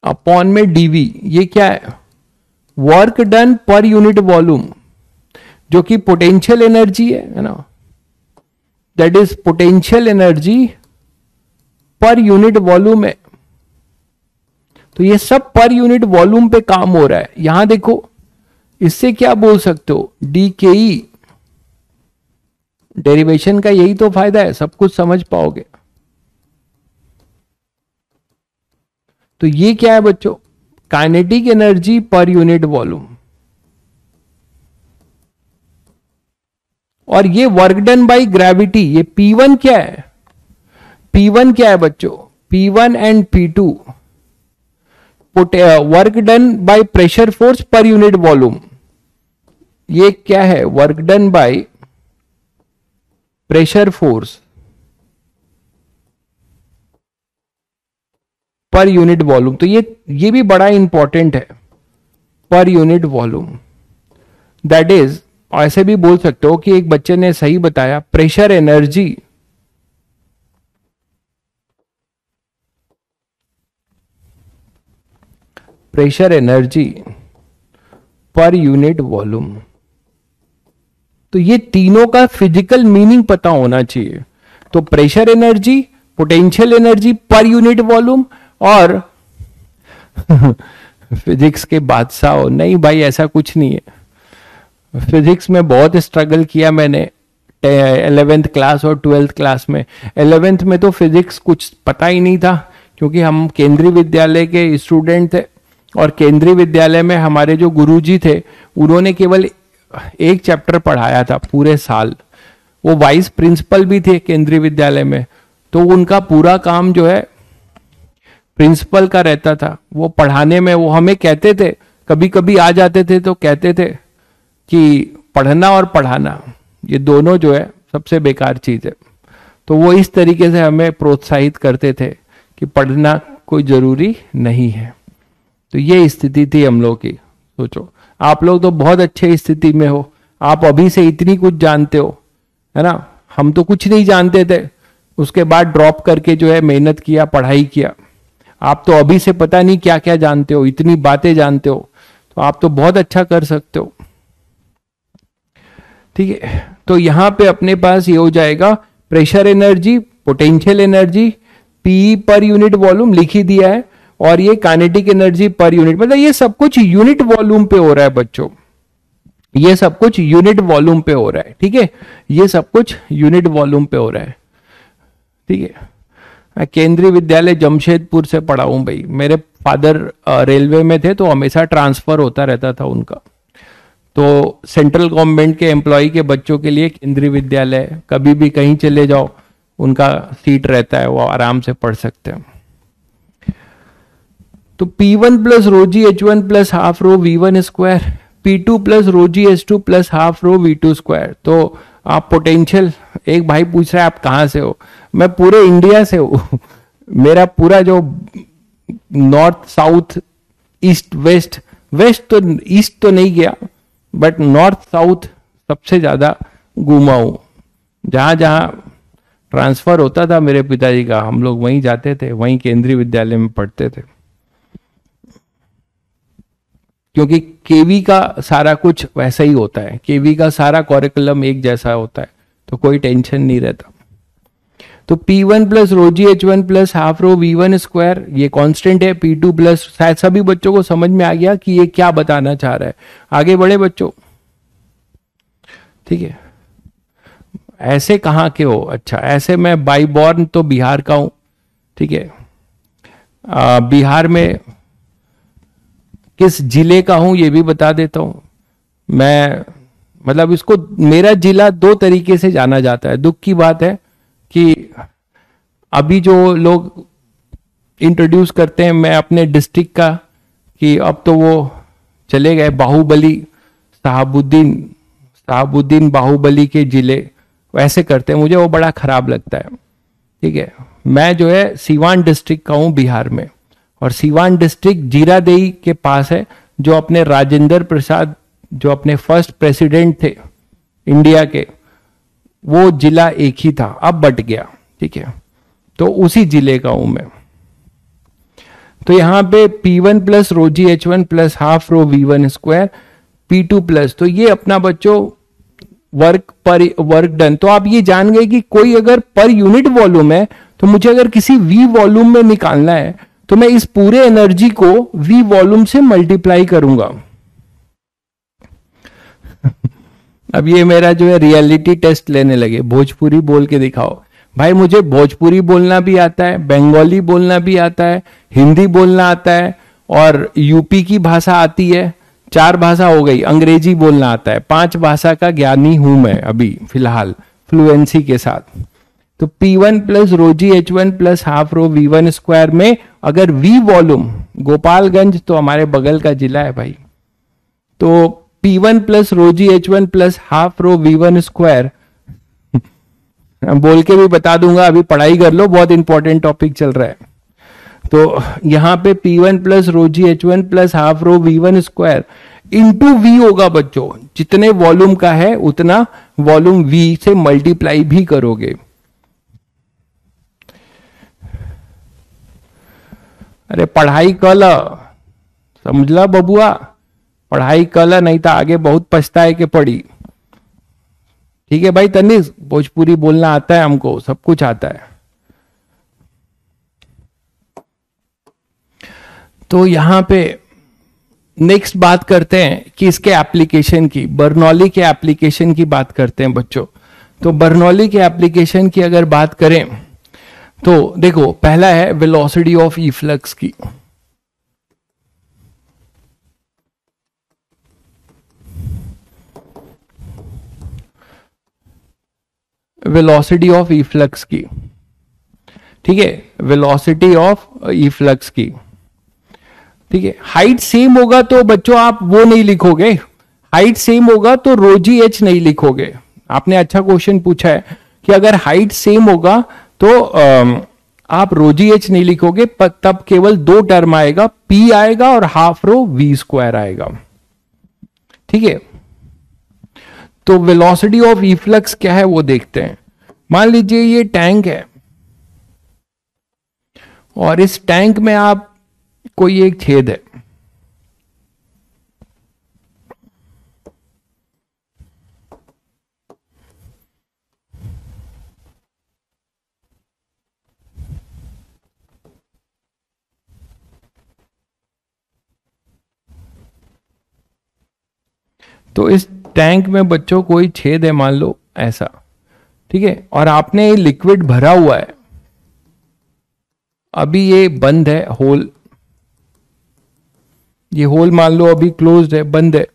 अपॉन में dV, ये क्या है, work done per unit volume, जो कि पोटेंशियल एनर्जी है ना, that is potential energy per unit volume है। तो ये सब पर यूनिट वॉल्यूम पे काम हो रहा है। यहां देखो, इससे क्या बोल सकते हो, DKE। डेरिवेशन का यही तो फायदा है, सब कुछ समझ पाओगे। तो ये क्या है बच्चों, kinetic energy per unit volume. और ये वर्क डन बाय ग्रेविटी, ये P1 क्या है, P1 क्या है बच्चों, P1 and P2 work done by pressure force per unit volume. ये क्या है, work done by pressure force per unit volume. तो ये भी बड़ा इंपॉर्टेंट है, per unit volume. That is, ऐसे भी बोल सकते हो कि एक बच्चे ने सही बताया, pressure energy per unit volume. तो ये तीनों का फिजिकल मीनिंग पता होना चाहिए। तो pressure energy, potential energy per unit volume, और फिजिक्स के बादशाह हो, नहीं भाई ऐसा कुछ नहीं है। फिजिक्स में बहुत स्ट्रगल किया मैंने 11th क्लास और 12th क्लास में। 11th में तो फिजिक्स कुछ पता ही नहीं था, क्योंकि हम केंद्रीय विद्यालय के स्टूडेंट थे, और केंद्रीय विद्यालय में हमारे जो गुरुजी थे उन्होंने केवल एक चैप्टर पढ़ाया था पूरे साल। वो वाइस प्रिंसिपल भी थे केंद्रीय विद्यालय में, तो उनका पूरा काम जो है प्रिंसिपल का रहता था। वो पढ़ाने में, वो हमें कहते थे, कभी कभी आ जाते थे तो कहते थे कि पढ़ना और पढ़ाना ये दोनों जो है सबसे बेकार चीज है। तो वो इस तरीके से हमें प्रोत्साहित करते थे कि पढ़ना कोई जरूरी नहीं है। तो ये स्थिति थी हम लोग की। सोचो, आप लोग तो बहुत अच्छे स्थिति में हो, आप अभी से इतनी कुछ जानते हो, है ना। हम तो कुछ नहीं जानते थे, उसके बाद ड्रॉप करके जो है मेहनत किया, पढ़ाई किया। आप तो अभी से पता नहीं क्या क्या जानते हो, इतनी बातें जानते हो, तो आप तो बहुत अच्छा कर सकते हो। ठीक है, तो यहां पे अपने पास ये हो जाएगा, pressure energy, potential energy P per unit volume लिख ही दिया है, और ये काइनेटिक एनर्जी पर यूनिट, मतलब ये सब कुछ यूनिट वॉल्यूम पे हो रहा है बच्चों, ये सब कुछ यूनिट वॉल्यूम पे हो रहा है, ठीक है, ये सब कुछ यूनिट वॉल्यूम पे हो रहा है, ठीक है। मैं केंद्रीय विद्यालय जमशेदपुर से पढ़ा हूं भाई, मेरे फादर रेलवे में थे, तो हमेशा ट्रांसफर होता रहता था उनका, तो सेंट्रल गवर्नमेंट के एम्प्लॉय के बच्चों के लिए केंद्रीय विद्यालय, कभी भी कहीं चले जाओ उनका सीट रहता है, वो आराम से पढ़ सकते हैं। तो P1 plus rho G H1 plus half rho V1 square, P2 plus rho G H2 plus half rho V2 square. तो आप पोटेंशियल, एक भाई पूछ रहा है आप कहाँ से हो, मैं पूरे इंडिया से हूँ मेरा पूरा जो north south east west, west तो ईस्ट तो नहीं गया, बट नॉर्थ साउथ सबसे ज्यादा घूमा हूं, जहां जहां ट्रांसफर होता था मेरे पिताजी का, हम लोग वहीं जाते थे, वहीं केंद्रीय विद्यालय में पढ़ते थे, क्योंकि केवी का सारा कुछ वैसा ही होता है, केवी का सारा कॉरिकुलम एक जैसा होता है, तो कोई टेंशन नहीं रहता। तो P1 plus rho G H1 plus half rho V1 square, ये कांस्टेंट है। P2 प्लस, शायद सभी बच्चों को समझ में आ गया कि ये क्या बताना चाह रहा है। आगे बढ़े बच्चों, ठीक है। ऐसे कहाँ के हो, अच्छा ऐसे मैं बाई बॉर्न तो बिहार का हूं, ठीक है। बिहार में किस जिले का हूं ये भी बता देता हूं मैं, मतलब इसको, मेरा जिला दो तरीके से जाना जाता है। दुख की बात है कि अभी जो लोग इंट्रोड्यूस करते हैं मैं अपने डिस्ट्रिक्ट का, कि अब तो वो चले गए बाहुबली, साहबुद्दीन बाहुबली के जिले, वैसे करते हैं, मुझे वो बड़ा खराब लगता है, ठीक है। मैं जो है सीवान डिस्ट्रिक्ट का हूं बिहार में, और सीवान डिस्ट्रिक्ट जीरादेई के पास है, जो अपने राजेंद्र प्रसाद, जो अपने फर्स्ट प्रेसिडेंट थे इंडिया के, वो जिला एक ही था, अब बट गया, ठीक है। तो उसी जिले का हूं मैं। तो यहां पे P1 plus rho G H1 plus half rho V1 square, P2 plus, तो ये अपना बच्चों वर्क डन। तो आप ये जान गए कि कोई अगर पर यूनिट वॉल्यूम है, तो मुझे अगर किसी V वॉल्यूम में निकालना है, तो मैं इस पूरे एनर्जी को V वॉल्यूम से मल्टीप्लाई करूंगा अब ये मेरा जो है रियलिटी टेस्ट लेने लगे, भोजपुरी बोल के दिखाओ। भाई मुझे भोजपुरी बोलना भी आता है, बंगाली बोलना भी आता है, हिंदी बोलना आता है, और यूपी की भाषा आती है, 4 भाषा हो गई, अंग्रेजी बोलना आता है, 5 भाषा का ज्ञानी हूं मैं अभी फिलहाल फ्लुएंसी के साथ। तो P1 plus rho G H1 plus half rho V1 square में अगर V वॉल्यूम, गोपालगंज तो हमारे बगल का जिला है भाई, तो P1 plus rho G H1 plus half rho V1 square, बोल के भी बता दूंगा, अभी पढ़ाई कर लो, बहुत इंपॉर्टेंट टॉपिक चल रहा है। तो यहां पे P1 plus rho G H1 plus half rho V1 square into V होगा बच्चों, जितने वॉल्यूम का है उतना वॉल्यूम V से मल्टीप्लाई भी करोगे। अरे पढ़ाई कल, समझला बबुआ, पढ़ाई कल, नहीं तो आगे बहुत पछताए के पड़ी, ठीक है भाई। तनिष, भोजपुरी बोलना आता है हमको, सब कुछ आता है। तो यहां पे नेक्स्ट बात करते हैं कि इसके एप्लीकेशन की, बर्नौली के एप्लीकेशन की बात करते हैं बच्चों। तो बर्नौली के एप्लीकेशन की अगर बात करें, तो देखो पहला है वेलोसिटी ऑफ इफ्लक्स की। वेलोसिटी ऑफ इफ्लक्स की, ठीक है, वेलोसिटी ऑफ इफ्लक्स की, ठीक है। हाइट सेम होगा तो बच्चों आप वो नहीं लिखोगे, हाइट सेम होगा तो रोजी एच नहीं लिखोगे। आपने अच्छा क्वेश्चन पूछा है कि अगर हाइट सेम होगा तो आप रोजी एच नहीं लिखोगे, तब केवल 2 टर्म आएगा, P आएगा और हाफ रो V स्क्वायर आएगा, ठीक है। तो वेलोसिटी ऑफ इफ्लक्स क्या है वो देखते हैं। मान लीजिए ये टैंक है, और इस टैंक में आप, कोई एक छेद है, तो इस टैंक में बच्चों कोई छेद है मान लो ऐसा, ठीक है, और आपने ये लिक्विड भरा हुआ है, अभी ये बंद है होल, ये होल मान लो अभी क्लोज्ड है, बंद है,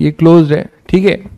ये क्लोज्ड है, ठीक है।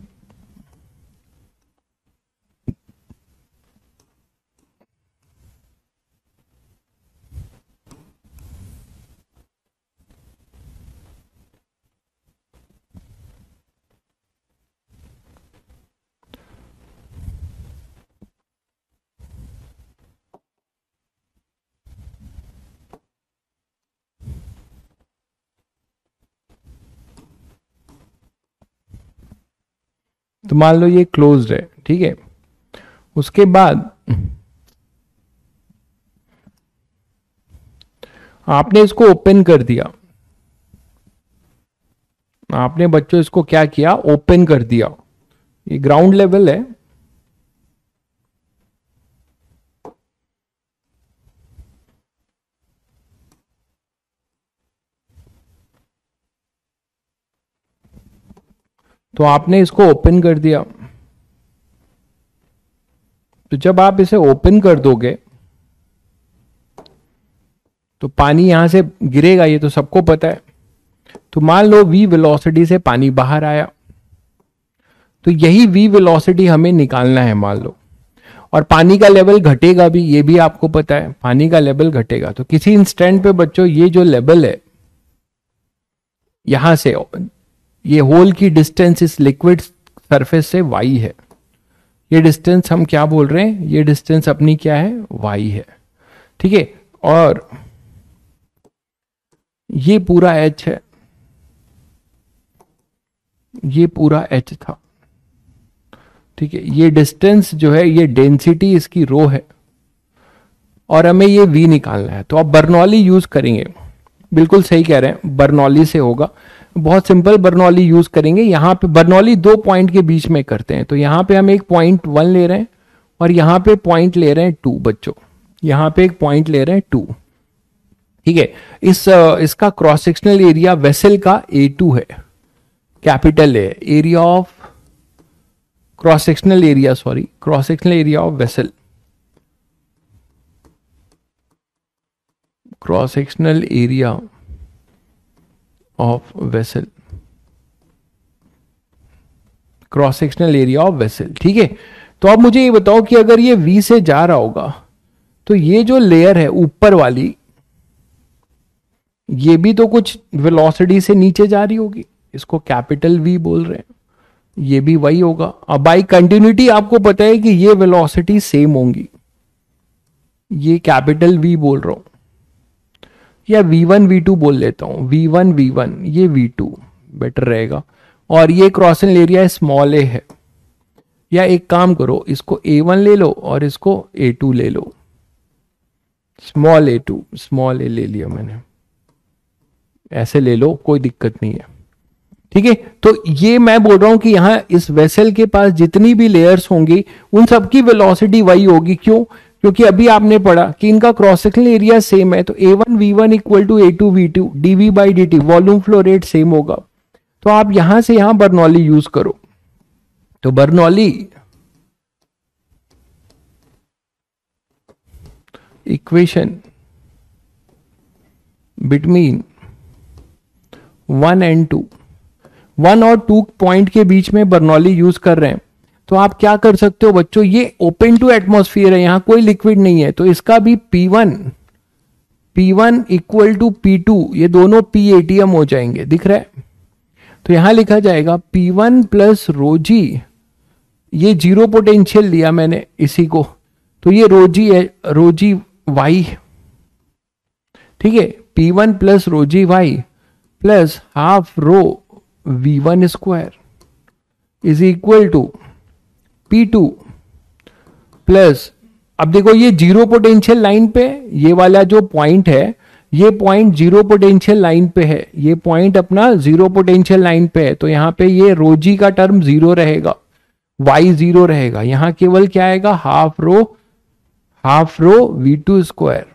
तो मान लो ये क्लोज्ड है, ठीक है। उसके बाद आपने इसको ओपन कर दिया, आपने बच्चों इसको क्या किया, ओपन कर दिया। ये ग्राउंड लेवल है, तो आपने इसको ओपन कर दिया। तो जब आप इसे ओपन कर दोगे तो पानी यहां से गिरेगा, ये तो सबको पता है। तो मान लो v वेलोसिटी से पानी बाहर आया, तो यही v वेलोसिटी हमें निकालना है मान लो, और पानी का लेवल घटेगा भी, ये भी आपको पता है, पानी का लेवल घटेगा। तो किसी इंस्टेंट पे बच्चों ये जो लेवल है यहां से, ये होल की डिस्टेंस इस लिक्विड सरफेस से y है, ये डिस्टेंस हम क्या बोल रहे हैं, ये डिस्टेंस अपनी क्या है, y है, ठीक है। और ये पूरा h है, ये पूरा h था, ठीक है। ये डिस्टेंस जो है, ये डेंसिटी इसकी रो है, और हमें ये v निकालना है। तो आप बर्नौली यूज करेंगे, बिल्कुल सही कह रहे हैं, बर्नौली से होगा, बहुत सिंपल बर्नौली यूज करेंगे। यहां पे बर्नौली दो पॉइंट के बीच में करते हैं, तो यहां पे हम एक पॉइंट 1 ले रहे हैं और यहां पे पॉइंट ले रहे हैं 2 बच्चों, यहां पे एक पॉइंट ले रहे हैं 2, ठीक है। इसका क्रॉस सेक्शनल एरिया वेसल का A2 है, कैपिटल है, area of cross sectional area, sorry, cross sectional area of vessel, cross sectional area of vessel, cross sectional area of vessel, ठीक है। तो अब मुझे ये बताओ कि अगर ये V से जा रहा होगा तो ये जो लेयर है ऊपर वाली, ये भी तो कुछ वेलोसिटी से नीचे जा रही होगी, इसको कैपिटल V बोल रहे हैं, ये भी वही होगा। अब बाई कंटिन्यूटी आपको पता है कि ये वेलोसिटी सेम होंगी, ये कैपिटल V बोल रहा हूं, या V1 V2 बोल लेता हूं, V1 V1, ये V2 बेटर रहेगा। और ये cross sectional area small a है, या एक काम करो, इसको A1 ले लो और इसको A2 ले लो, स्मॉल A2, स्मॉल a ले लिया मैंने, ऐसे ले लो, कोई दिक्कत नहीं है, ठीक है। तो ये मैं बोल रहा हूं कि यहां इस वेसल के पास जितनी भी लेयर्स होंगी उन सबकी वेलोसिटी वही होगी। क्यों? क्योंकि अभी आपने पढ़ा कि इनका क्रॉस सेक्शनल एरिया सेम है, तो A1 V1 equal to A2 V2 dV by dt, volume flow rate same होगा। तो आप यहां से यहां बर्नौली यूज करो, तो बर्नौली इक्वेशन बिटवीन 1 and 2, 1 और 2 पॉइंट के बीच में बर्नौली यूज कर रहे हैं। तो आप क्या कर सकते हो बच्चों, ये ओपन टू एटमॉस्फेयर है, यहां कोई लिक्विड नहीं है, तो इसका भी P1 इक्वल टू P2, ये दोनों P ATM हो जाएंगे, दिख रहा है। तो यहां लिखा जाएगा P1 प्लस रोजी, ये जीरो पोटेंशियल लिया मैंने इसी को, तो ये रोजी है, रोजी Y, ठीक है। P1 plus rho G Y plus half rho V1 square is equal to P2 plus, अब देखो ये जीरो पोटेंशियल लाइन पे, ये वाला जो पॉइंट है, ये पॉइंट जीरो पोटेंशियल लाइन पे है, ये पॉइंट अपना जीरो पोटेंशियल लाइन पे है, तो यहां पे ये रोजी का टर्म जीरो रहेगा, Y जीरो रहेगा, यहां केवल क्या आएगा, हाफ रो V2 स्क्वायर,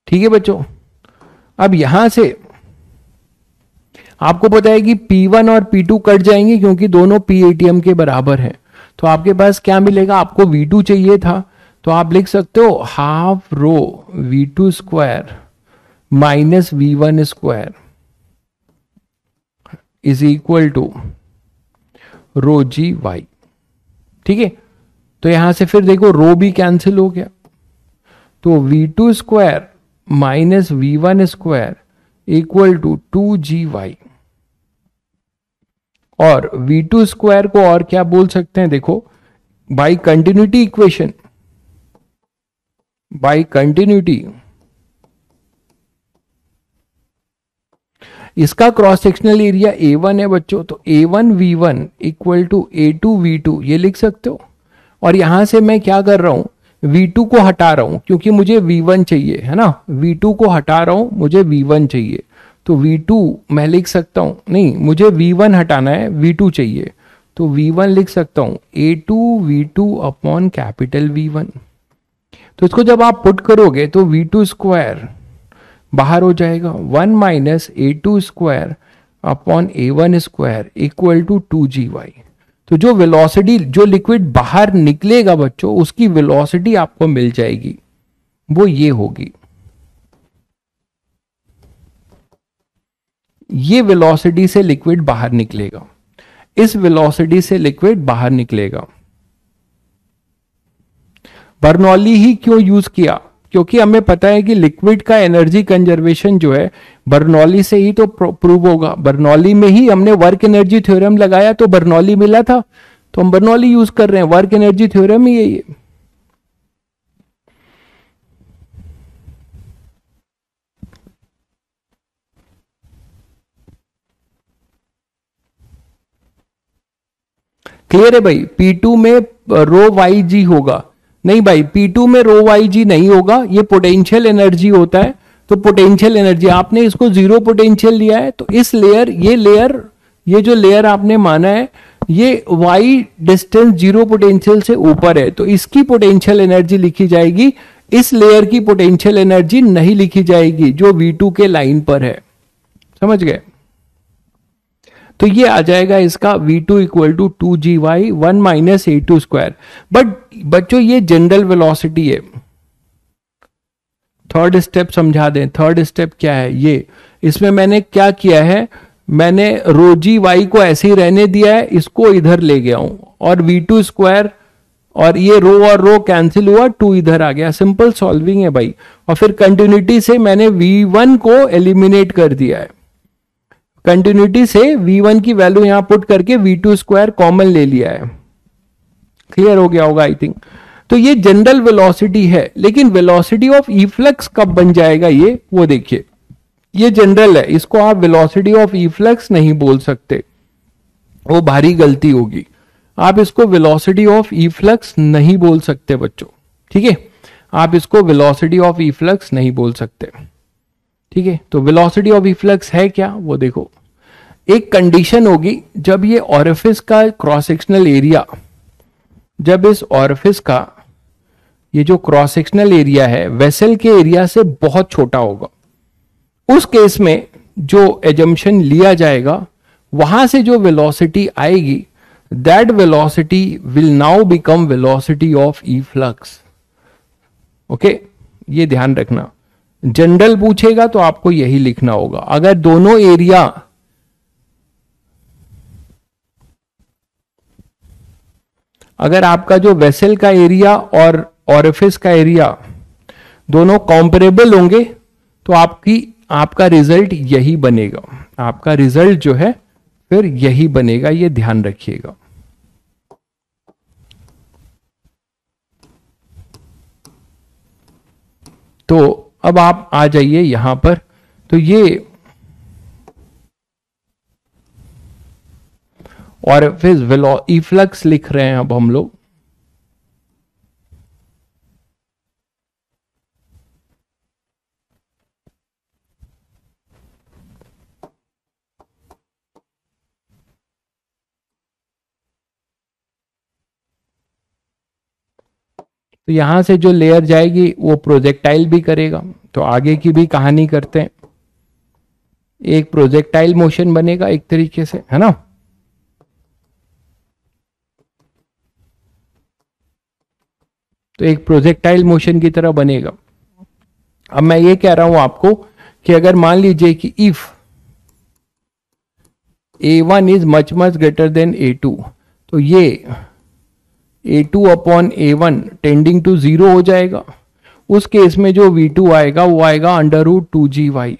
ठीक है बच्चों। अब यहां से आपको पता है कि P1 और P2 कट जाएंगे क्योंकि दोनों PATM के बराबर हैं। तो आपके पास क्या मिलेगा, आपको V2 चाहिए था तो आप लिख सकते हो half rho V2 square minus V1 square is equal to rho G Y. ठीक है, तो यहां से फिर देखो रो भी कैंसिल हो गया, तो V2 square minus V1 square equal to 2GY। और V2 स्क्वायर को और क्या बोल सकते हैं, देखो by continuity equation, by continuity इसका क्रॉस सेक्शनल एरिया A1 है बच्चों, तो A1V1 इक्वल टू A2V2 ये लिख सकते हो। और यहां से मैं क्या कर रहा हूं, V2 को हटा रहा हूं क्योंकि मुझे V1 चाहिए, है ना, V2 को हटा रहा हूं, मुझे V1 चाहिए। तो V2 मैं लिख सकता हूं, नहीं मुझे V1 हटाना है, V2 चाहिए, तो V1 लिख सकता हूं A2V2 अपॉन कैपिटल V1। तो इसको जब आप पुट करोगे तो V2 स्क्वायर बाहर हो जाएगा, 1 minus A2 square upon A1 square equal to 2GY। तो जो वेलोसिटी, जो लिक्विड बाहर निकलेगा बच्चों, उसकी वेलोसिटी आपको मिल जाएगी, वो ये होगी, ये वेलोसिटी से लिक्विड बाहर निकलेगा, इस वेलोसिटी से लिक्विड बाहर निकलेगा। बर्नौली ही क्यों यूज किया, क्योंकि हमें पता है कि लिक्विड का एनर्जी कंजर्वेशन जो है बर्नौली से ही तो प्रूव होगा। बर्नौली में ही हमने वर्क एनर्जी थ्योरम लगाया तो बर्नौली मिला था, तो हम बर्नौली यूज कर रहे हैं, वर्क एनर्जी थ्योरम ही यही है। क्लियर है भाई, P2 में रो वाई जी होगा, नहीं भाई P2 में रो वाई जी नहीं होगा, ये पोटेंशियल एनर्जी होता है। तो पोटेंशियल एनर्जी आपने इसको जीरो पोटेंशियल लिया है, तो इस लेयर, ये जो लेयर आपने माना है ये वाई डिस्टेंस जीरो पोटेंशियल से ऊपर है, तो इसकी पोटेंशियल एनर्जी लिखी जाएगी, इस लेयर की पोटेंशियल एनर्जी नहीं लिखी जाएगी जो V2 के लाइन पर है। समझ गए, तो ये आ जाएगा इसका V2 equal to 2GY 1 minus A2 square. But बच्चों ये जनरल वेलोसिटी है। थर्ड स्टेप समझा दें, थर्ड स्टेप क्या है, ये इसमें मैंने क्या किया है, मैंने रो जी वाई को ऐसे ही रहने दिया है, इसको इधर ले गया हूं, और V2 स्क्वायर और ये रो और रो कैंसिल हुआ, 2 इधर आ गया, सिंपल सॉल्विंग है भाई। और फिर कंटिन्यूटी से मैंने V1 को एलिमिनेट कर दिया है, कंटिन्यूटी से V1 की वैल्यू यहां पुट करके V2 स्क्वायर कॉमन ले लिया है। क्लियर हो गया होगा आई थिंक। तो ये जनरल वेलोसिटी है, लेकिन वेलोसिटी ऑफ इफ्लक्स कब बन जाएगा ये, वो देखिए, ये जनरल है, इसको आप वेलोसिटी ऑफ इफ्लक्स नहीं बोल सकते, वो भारी गलती होगी। आप इसको वेलोसिटी ऑफ इफ्लक्स नहीं बोल सकते बच्चों, ठीक है, आप इसको वेलोसिटी ऑफ इफ्लक्स नहीं बोल सकते, ठीक है। तो वेलोसिटी ऑफ इफ्लक्स है क्या, वो देखो, एक कंडीशन होगी जब ये ऑरिफिस का क्रॉस सेक्शनल एरिया, जब इस ऑरिफिस का ये जो क्रॉस सेक्शनल एरिया है वेसल के एरिया से बहुत छोटा होगा, उस केस में जो एजम्पशन लिया जाएगा वहां से जो वेलोसिटी आएगी, that velocity will now become velocity of efflux. Okay, ये ध्यान रखना, जनरल पूछेगा तो आपको यही लिखना होगा। अगर दोनों एरिया, अगर आपका जो वेसल का एरिया और ऑरिफिस का एरिया दोनों कॉम्परेबल होंगे तो आपका रिजल्ट यही बनेगा, आपका रिजल्ट जो है फिर यही बनेगा, ये ध्यान रखिएगा। तो अब आप आ जाइए यहां पर, तो ये और फिर इफ्लक्स लिख रहे हैं अब हम लोग। तो यहां से जो लेयर जाएगी वो प्रोजेक्टाइल भी करेगा, तो आगे की भी कहानी करते हैं। एक प्रोजेक्टाइल मोशन बनेगा एक तरीके से, है ना। तो एक प्रोजेक्टाइल मोशन की तरह बनेगा। अब मैं ये कह रहा हूं आपको कि अगर मान लीजिए कि if A1 is much much greater than A2, तो ये A2 upon A1 tending to 0 हो जाएगा। उस केस में जो V2 आएगा वो आएगा √2GY।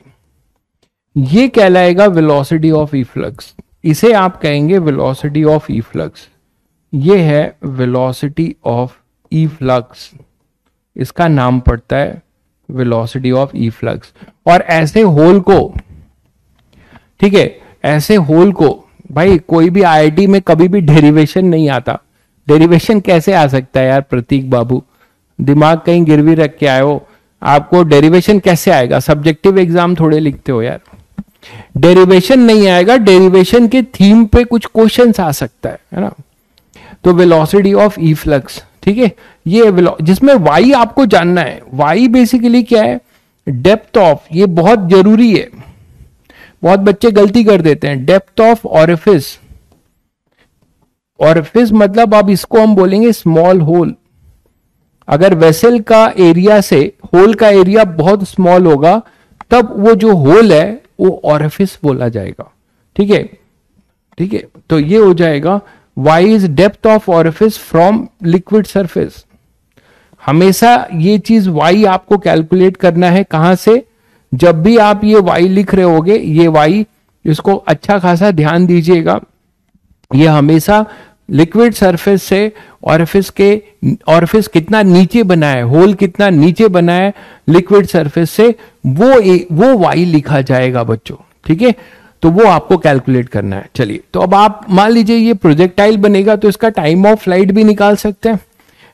ये कहलाएगा वेलोसिटी ऑफ इफ्लक्स। इसे आप कहेंगे वेलोसिटी ऑफ इफ्लक्स। ये है वेलोसिटी ऑफ इफ्लक्स, इसका नाम पड़ता है वेलोसिटी ऑफ इफ्लक्स। और ऐसे होल को, ठीक है, ऐसे होल को भाई कोई भी आईआईटी में कभी भी डेरिवेशन नहीं आता। डेरिवेशन कैसे आ सकता है यार प्रतीक बाबू, दिमाग कहीं गिरवी रख के आए हो, आपको डेरिवेशन कैसे आएगा? सब्जेक्टिव एग्जाम थोड़े लिखते हो यार। डेरिवेशन नहीं आएगा, डेरिवेशन के थीम पे कुछ क्वेश्चंस आ सकता है ना। तो वेलोसिटी ऑफ इफ्लक्स, ठीक है, ये जिसमें वाई आपको जानना है। वाई बेसिकली क्या है? डेप्थ ऑफ, ये बहुत जरूरी है, बहुत बच्चे गलती कर देते हैं। Depth of orifice. ऑरिफिस मतलब अब इसको हम बोलेंगे स्मॉल होल। अगर वेसल का एरिया से होल का एरिया बहुत स्मॉल होगा तब वो जो होल है वो ऑरिफिस बोला जाएगा। ठीक है, ठीक है, तो ये हो जाएगा Y is depth of orifice from liquid surface. हमेशा ये चीज वाई आपको कैलकुलेट करना है। कहां से? जब भी आप ये वाई लिख रहे होगे, ये वाई, इसको अच्छा खासा ध्यान दीजिएगा, ये हमेशा लिक्विड सरफेस से ऑरिफिस कितना नीचे बना है, होल कितना नीचे बना है लिक्विड सरफेस से, वो वाई लिखा जाएगा बच्चों। ठीक है, तो वो आपको कैलकुलेट करना है। चलिए, तो अब आप मान लीजिए ये प्रोजेक्टाइल बनेगा तो इसका टाइम ऑफ फ्लाइट भी निकाल सकते हैं।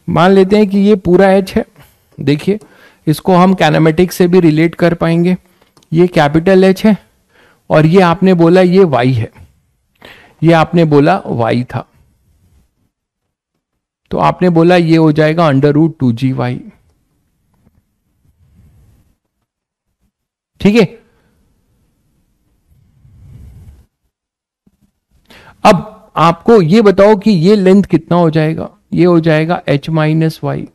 मान लेते हैं कि ये पूरा एच है, देखिए इसको हम कैनेमेटिक्स से भी रिलेट कर पाएंगे। ये कैपिटल एच है और ये आपने बोला ये वाई है, ये आपने बोला वाई था, तो आपने बोला ये हो जाएगा √2GY। ठीक है, अब आपको ये बताओ कि ये लेंथ कितना हो जाएगा? ये हो जाएगा H-Y।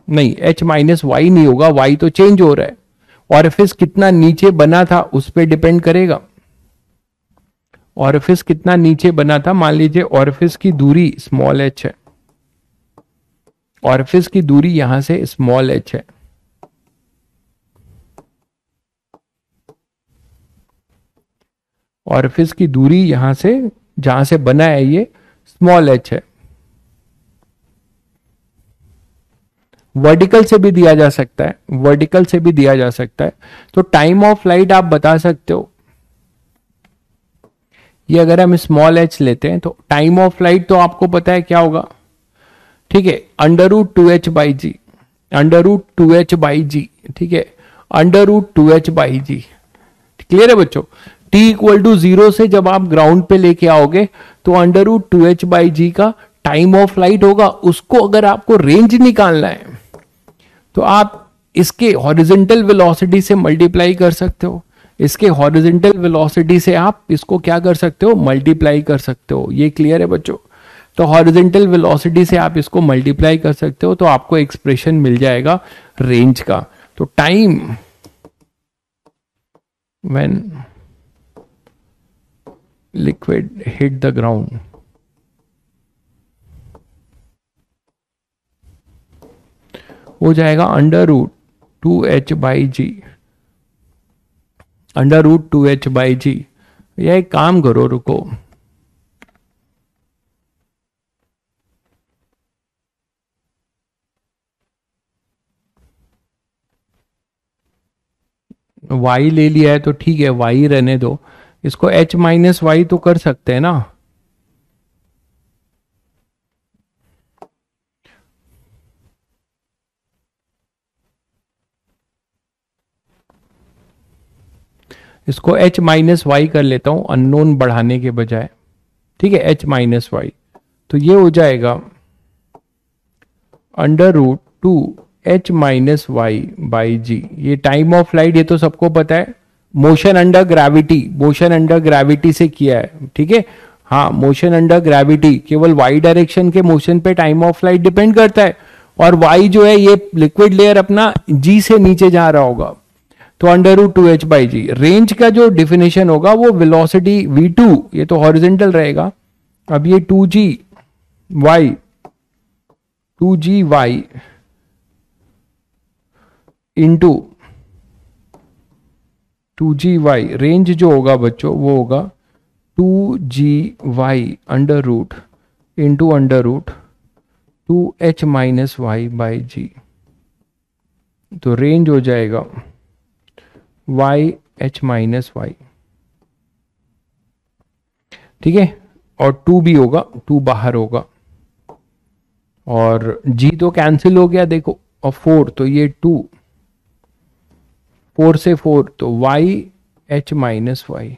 नहीं, H-Y नहीं होगा, Y तो चेंज हो रहा है। ऑरिफिस कितना नीचे बना था उस पर डिपेंड करेगा। ऑरिफिस कितना नीचे बना था, मान लीजिए ऑरिफिस की दूरी स्मॉल h है, ऑरिफिस की दूरी यहां से स्मॉल h है, ऑरिफिस की दूरी यहां से जहां से बना है ये स्मॉल h है। वर्टिकल से भी दिया जा सकता है, वर्टिकल से भी दिया जा सकता है। तो टाइम ऑफ फ्लाइट आप बता सकते हो, ये अगर हम स्मॉल h लेते हैं तो टाइम ऑफ फ्लाइट तो आपको पता है क्या होगा, ठीक है, √2h/g, √2h/g, ठीक है, √2h/g। क्लियर है बच्चों? t=0 से जब आप ग्राउंड पे लेके आओगे तो √2h/g का टाइम ऑफ फ्लाइट होगा। उसको अगर आपको रेंज निकालना है तो आप इसके हॉरिजॉन्टल वेलोसिटी से मल्टीप्लाई कर सकते हो। इसके हॉरिजॉन्टल वेलोसिटी से आप इसको क्या कर सकते हो? मल्टीप्लाई कर सकते हो। ये क्लियर है बच्चों? तो हॉरिजॉन्टल वेलोसिटी से आप इसको मल्टीप्लाई कर सकते हो तो आपको एक्सप्रेशन मिल जाएगा रेंज का। तो time when liquid hit the ground, हो जाएगा √2h/g, √2h/g। यह एक काम करो, रुको, y ले लिया है तो ठीक है, y रहने दो, इसको h-y तो कर सकते हैं ना। इसको h-y कर लेता हूं अननोन बढ़ाने के बजाय। ठीक है, h-y, तो ये हो जाएगा √2h-y/g। ये टाइम ऑफ फ्लाइट, ये तो सबको पता है, motion under gravity, motion under gravity से किया है, ठीक है। हाँ, मोशन अंडर ग्रेविटी केवल वाई डायरेक्शन के मोशन पे टाइम ऑफ फ्लाइट डिपेंड करता है, और वाई जो है ये लिक्विड लेयर अपना जी से नीचे जा रहा होगा, तो under root 2h by G. Range का जो डिफिनेशन होगा वो वेलोसिटी v2, ये तो हॉरिजेंटल रहेगा, अब ये 2g y into 2gy, range जो होगा बच्चों वो होगा 2gy under root into under root 2h minus Y by G. तो रेंज हो जाएगा YH माइनस वाई, ठीक है। और 2 भी होगा, 2 बाहर होगा, और G तो कैंसिल हो गया देखो, और 4 तो ये 2, 4 से 4 तो YH minus Y,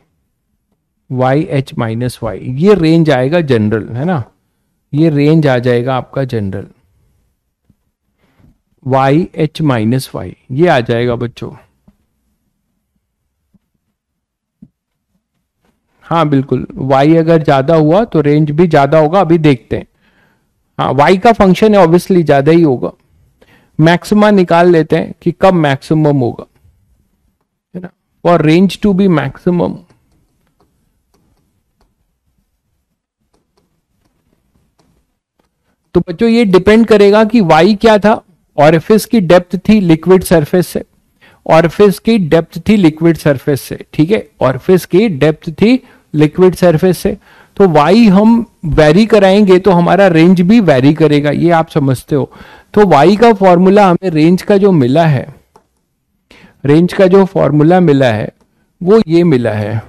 YH minus Y, ये रेंज आएगा जनरल, है ना, ये रेंज आ जाएगा आपका जनरल, YH माइनस वाई ये आ जाएगा बच्चों। हाँ बिल्कुल, y अगर ज्यादा हुआ तो रेंज भी ज्यादा होगा, अभी देखते हैं। हाँ, y का फंक्शन है ऑब्वियसली ज्यादा ही होगा। मैक्सिमा निकाल लेते हैं कि कब मैक्सिमम होगा, है ना, for range to be maximum. तो बच्चों ये डिपेंड करेगा कि y क्या था, ऑरिफिस की डेप्थ थी लिक्विड सरफेस से, ऑरिफिस की डेप्थ थी लिक्विड सरफेस से, ठीक है, ऑरिफिस की डेप्थ थी लिक्विड सरफेस से, तो y हम वेरी कराएंगे तो हमारा रेंज भी वेरी करेगा, ये आप समझते हो। तो y का फॉर्मूला हमें रेंज का जो मिला है, रेंज का जो फॉर्मूला मिला है वो ये मिला है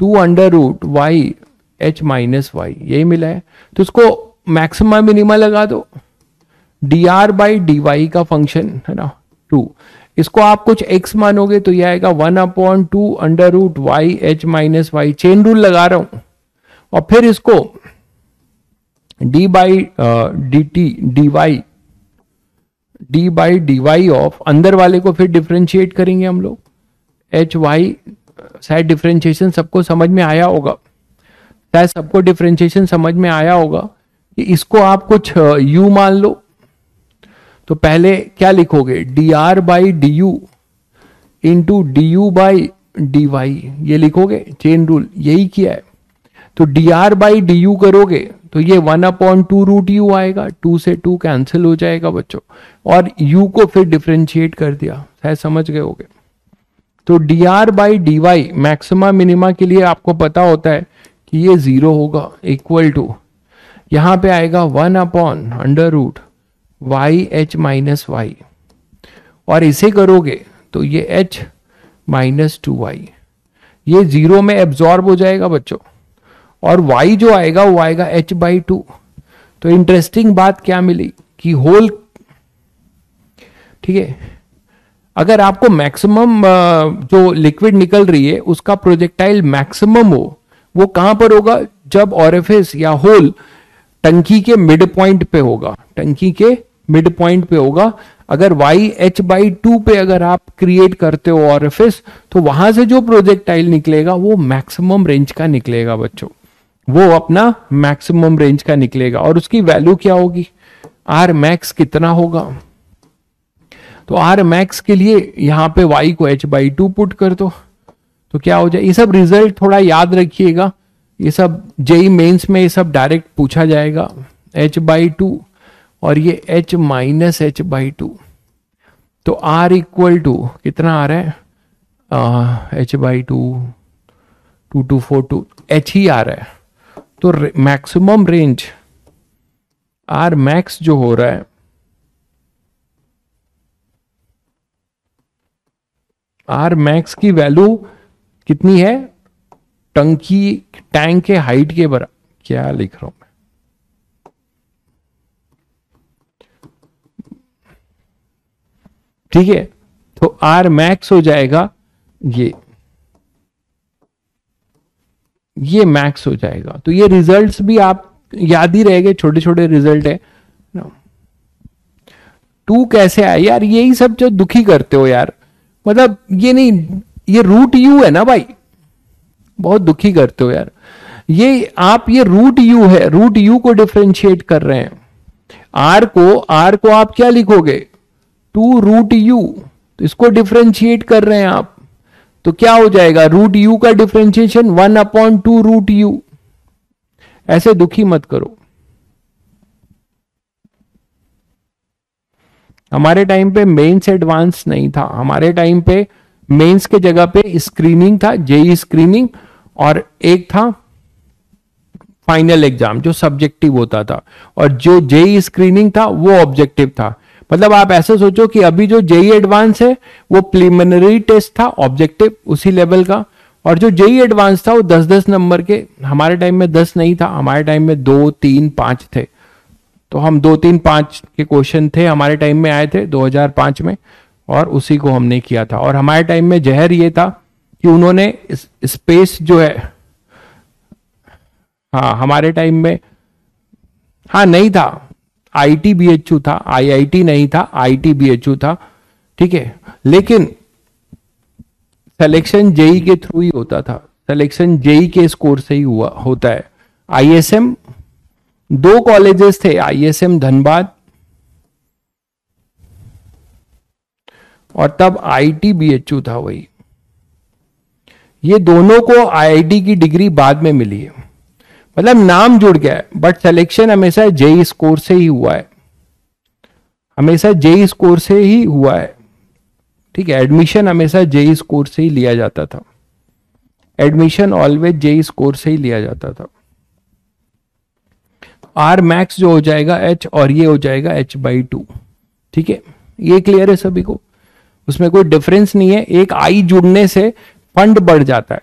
2 under root Y H minus Y, यही मिला है। तो उसको मैक्सिमा मिनिमा लगा दो, dr बाई डी वाई का फंक्शन है ना 2, इसको आप कुछ x मानोगे तो यह आएगा 1/2 under root Y H minus y, chain rule लगा रहा हूं, और फिर इसको d by D t d by d y of, अंदर वाले को फिर डिफ्रेंशिएट करेंगे हम लोग, एच वाई, शायद डिफ्रेंशिएशन सबको समझ में आया होगा, शायद सबको डिफ्रेंशिएशन समझ में आया होगा कि इसको आप कुछ u मान लो, तो पहले क्या लिखोगे dr by d u into d u by d y, ये लिखोगे, चेन रूल यही किया है। तो dr बाई डी यू करोगे तो ये 1/2 रूट यू आएगा, 2 से 2 कैंसिल हो जाएगा बच्चों, और u को फिर डिफ्रेंशिएट कर दिया, शायद समझ गए होगे। तो dr by d y maxima minima के लिए आपको पता होता है कि ये 0 होगा, इक्वल टू यहां पे आएगा 1/अंडर root Y H minus Y, और इसे करोगे तो ये h माइनस 2y, ये 0 में एब्जॉर्ब हो जाएगा बच्चों, और y जो आएगा वो आएगा h बाई 2। तो इंटरेस्टिंग बात क्या मिली कि होल, ठीक है, अगर आपको मैक्सिमम जो लिक्विड निकल रही है उसका प्रोजेक्टाइल मैक्सिमम हो, वो कहां पर होगा, जब ऑरिफिस या होल टंकी के मिड पॉइंट पे होगा, टंकी के मिड पॉइंट पे होगा। अगर y h बाई 2 पे अगर आप क्रिएट करते हो ऑरिफिस, तो वहां से जो प्रोजेक्टाइल निकलेगा वो मैक्सिमम रेंज का निकलेगा बच्चों, वो अपना मैक्सिमम रेंज का निकलेगा, और उसकी वैल्यू क्या होगी, आर मैक्स कितना होगा। तो आर मैक्स के लिए यहां पे y को h बाई 2 पुट कर दो, तो क्या हो जाए, ये सब रिजल्ट थोड़ा याद रखिएगा, ये सब जेई मेंस में ये सब डायरेक्ट पूछा जाएगा, h बाई 2 और ये h माइनस h बाई 2, तो r इक्वल टू कितना आ रहा है, h बाई 2 2242 h ही आ रहा है। तो मैक्सिमम रेंज आर मैक्स जो हो रहा है, आर मैक्स की वैल्यू कितनी है, टंकी टैंक के हाइट के बराबर, क्या लिख रहा हूं मैं, ठीक है। तो आर मैक्स हो जाएगा ये मैक्स हो जाएगा। तो ये रिजल्ट्स भी आप याद ही रहेंगे, छोटे छोटे रिजल्ट है। 2 कैसे आया यार, यही सब जो दुखी करते हो यार, मतलब ये नहीं, ये रूट यू है ना भाई, बहुत दुखी करते हो यार। ये आप, ये रूट यू है, रूट यू को डिफरेंशिएट कर रहे हैं। आर को आप क्या लिखोगे, 2√u, तो इसको डिफरेंशिएट कर रहे हैं आप, तो क्या हो जाएगा, रूट यू का डिफरेंशिएशन 1/2√u। ऐसे दुखी मत करो। हमारे टाइम पे मेंस एडवांस नहीं था, हमारे टाइम पे मेंस के जगह पे स्क्रीनिंग था, जेई स्क्रीनिंग, और एक था फाइनल एग्जाम जो सब्जेक्टिव होता था, और जो जेई स्क्रीनिंग था वो ऑब्जेक्टिव था। मतलब आप ऐसे सोचो कि अभी जो जेई एडवांस है वो प्रिलिमिनरी टेस्ट था ऑब्जेक्टिव उसी लेवल का, और जो जेई एडवांस था वो 10-10 नंबर के। हमारे टाइम में 10 नहीं था, हमारे टाइम में 2, 3, 5 थे। तो हम 2, 3, 5 के क्वेश्चन थे हमारे टाइम में, आए थे 2005 में, और उसी को हमने किया था। और हमारे टाइम में जहर ये था कि उन्होंने स्पेस जो है, हाँ हमारे टाइम में, हाँ नहीं था, ITBHU था, IIT नहीं था, ITBHU था, ठीक है। लेकिन सिलेक्शन जेई के थ्रू ही होता था, सिलेक्शन जेई के स्कोर से ही हुआ होता है। ISM 2 कॉलेजेस थे, ISM धनबाद और तब ITBHU था वही। ये दोनों को IIT की डिग्री बाद में मिली है, मतलब नाम जुड़ गया है, बट सिलेक्शन हमेशा जेई स्कोर से ही हुआ है, हमेशा जेई स्कोर से ही हुआ है, ठीक है। एडमिशन हमेशा जेई स्कोर से ही लिया जाता था, एडमिशन ऑलवेज जेई स्कोर से ही लिया जाता था। आर मैक्स जो हो जाएगा H, और ये हो जाएगा H/2, ठीक है। ये क्लियर है सभी को, उसमें कोई डिफरेंस नहीं है। एक आई जुड़ने से फंड बढ़ जाता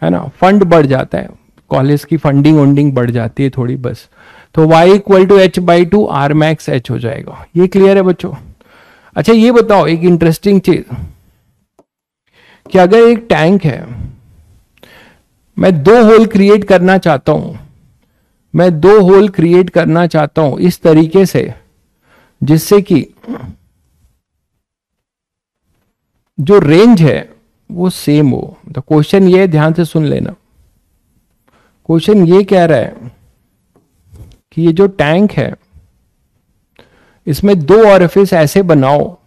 है ना, फंड बढ़ जाता है, कॉलेज की फंडिंग वंडिंग बढ़ जाती है थोड़ी बस। तो y = H/2, R max H हो जाएगा। ये क्लियर है बच्चों। अच्छा ये बताओ एक इंटरेस्टिंग चीज, कि अगर एक टैंक है, मैं 2 होल क्रिएट करना चाहता हूं, मैं 2 होल क्रिएट करना चाहता हूं इस तरीके से जिससे कि जो रेंज है वो सेम हो। तो क्वेश्चन ये, ध्यान से सुन लेना, क्वेश्चन ये कह रहा है कि ये जो टैंक है इसमें 2 ऑरिफिस ऐसे बनाओ,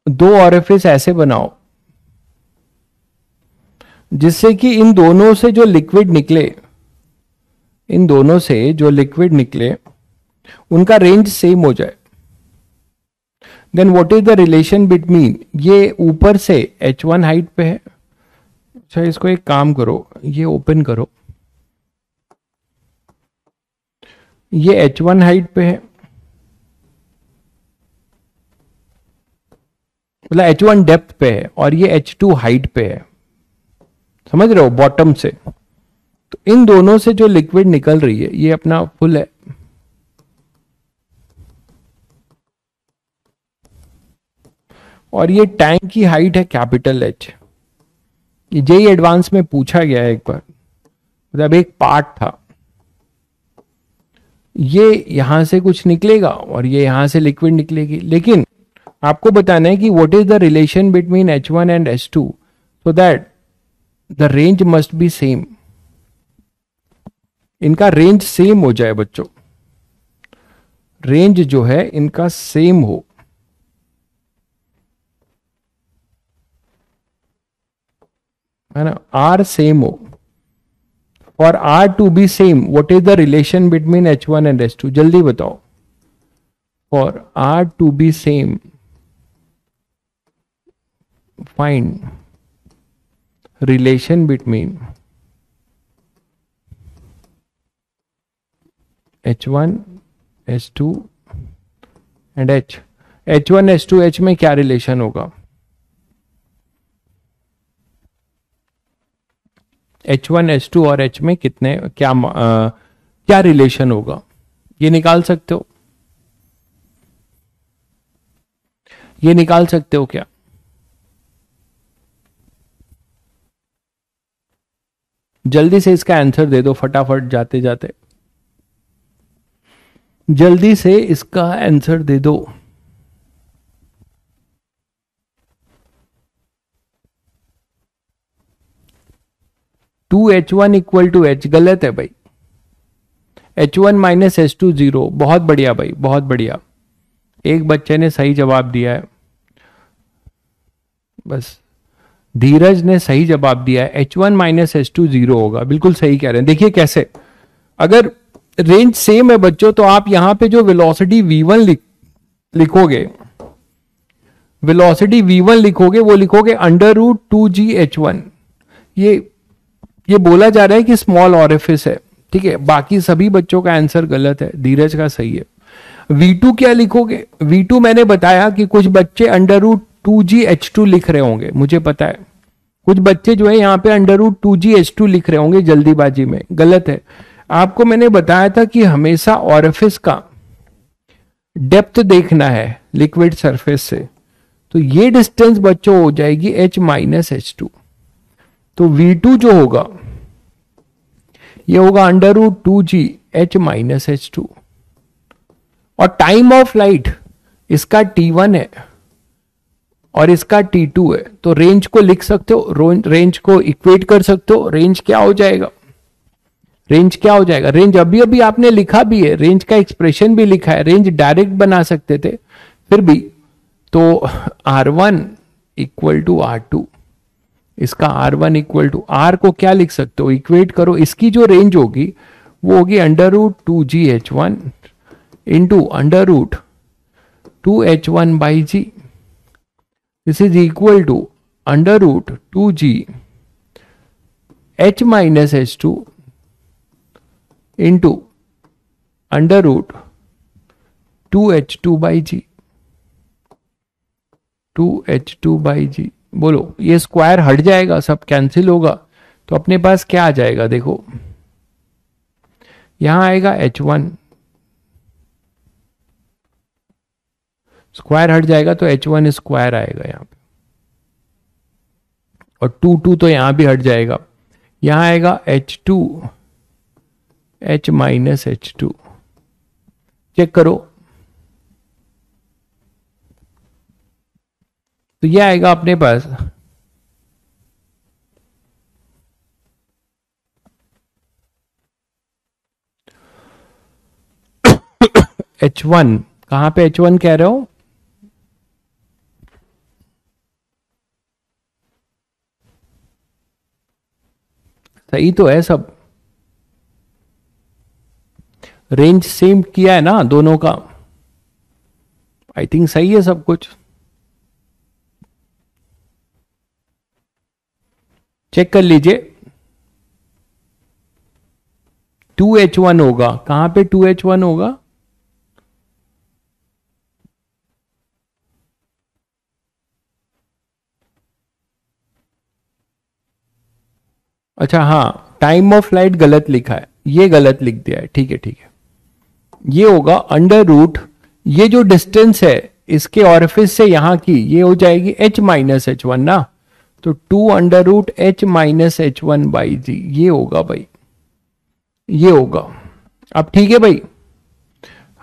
दो ऑरिफिस ऐसे बनाओ जिससे कि इन दोनों से जो लिक्विड निकले, इन दोनों से जो लिक्विड निकले उनका रेंज सेम हो जाए। Then what is the relation between, ये ऊपर से H1 हाइट पे है। अच्छा इसको एक काम करो, ये ओपन करो, ये H1 हाइट पे है, मतलब H1 डेप्थ पे है, और ये H2 हाइट पे है, समझ रहे हो, बॉटम से। तो इन दोनों से जो लिक्विड निकल रही है ये अपना फुल है, और ये टैंक की हाइट है H। ये जेई एडवांस में पूछा गया है एक बार, मतलब एक पार्ट था, ये यहां से कुछ निकलेगा और ये यहां से लिक्विड निकलेगी, लेकिन आपको बताना है कि what is the relation between H1 and H2 so that the range must be same. इनका रेंज सेम हो जाए बच्चों, रेंज जो है इनका सेम हो, है ना, आर सेम हो। For r to be same what is the relation between H1 and H2, जल्दी बताओ। For r to be same find relation between H1 H2 and H। H1 H2 H में क्या relation होगा, H1 H2 और H में कितने क्या relation होगा, ये निकाल सकते हो, ये निकाल सकते हो क्या? जल्दी से इसका आंसर दे दो फटाफट जाते जाते। जल्दी से इसका आंसर दे दो। Two h one equal to h, गलत है भाई। H1 minus H2 0। बहुत बढ़िया भाई, बहुत बढ़िया। एक बच्चे ने सही जवाब दिया है, बस धीरज ने सही जवाब दिया है। H1 माइनस H2 0 होगा, बिल्कुल सही कह रहे हैं। देखिए कैसे, अगर रेंज सेम है बच्चों तो आप यहां पे जो वेलोसिटी v1 लिखोगे, वेलोसिटी v1 लिखोगे, वो लिखोगे √2gh1। ये बोला जा रहा है कि स्मॉल ऑरिफिस है, ठीक है। बाकी सभी बच्चों का आंसर गलत है, धीरज का सही है। v2 क्या लिखोगे? v2 मैंने बताया कि कुछ बच्चे √2gh2 लिख रहे होंगे, मुझे पता है। कुछ बच्चे जो है यहाँ पे √2gh2 लिख रहे होंगे जल्दीबाजी में, गलत है। आपको मैंने बताया था कि हमेशा ऑरिफिस का डेप्थ देखना है लिक्विड सरफेस से, तो ये डिस्टेंस बच्चों हो जाएगी h माइनस H2। तो v2 जो होगा ये होगा √2gh माइनस H2। और टाइम ऑफ लाइट इसका T1 है और इसका T2 है, तो रेंज को लिख सकते हो, रेंज को इक्वेट कर सकते हो। रेंज क्या हो जाएगा? रेंज क्या हो जाएगा? रेंज अभी अभी आपने लिखा भी है, रेंज का एक्सप्रेशन भी लिखा है, रेंज डायरेक्ट बना सकते थे फिर भी। तो R1 इक्वल टू R2, इसका R1 इक्वल टू R को क्या लिख सकते हो? इक्वेट करो, इसकी जो रेंज होगी वो होगी √2gh1 into √2h1 by G. This is equal to √2gh minus H2 into √2h2 by G, 2h2 by G. बोलो, ये स्क्वायर हट जाएगा, सब कैंसिल होगा, तो अपने पास क्या आ जाएगा? देखो यहां आएगा H1, स्क्वायर हट जाएगा तो H1 स्क्वायर आएगा यहां पे, और 2 तो यहां भी हट जाएगा, यहां आएगा H2 H minus H2। Check करो, तो ये आएगा अपने पास H1। कहां पे H1 कह रहे हो? सही तो है सब, रेंज सेम किया है ना दोनों का, आई थिंक सही है सब कुछ। चेक कर लीजिए, 2h1 होगा, कहां पे 2h1 होगा? अच्छा हाँ, टाइम ऑफ लाइट गलत लिखा है, ये गलत लिख दिया है, ठीक है ठीक है। ये होगा अंडर रूट, ये जो डिस्टेंस है इसके ऑरिफिस से यहां की, ये हो जाएगी h माइनस H1 ना, तो 2√h माइनस H1 बाई जी, ये होगा भाई, ये होगा। अब ठीक है भाई,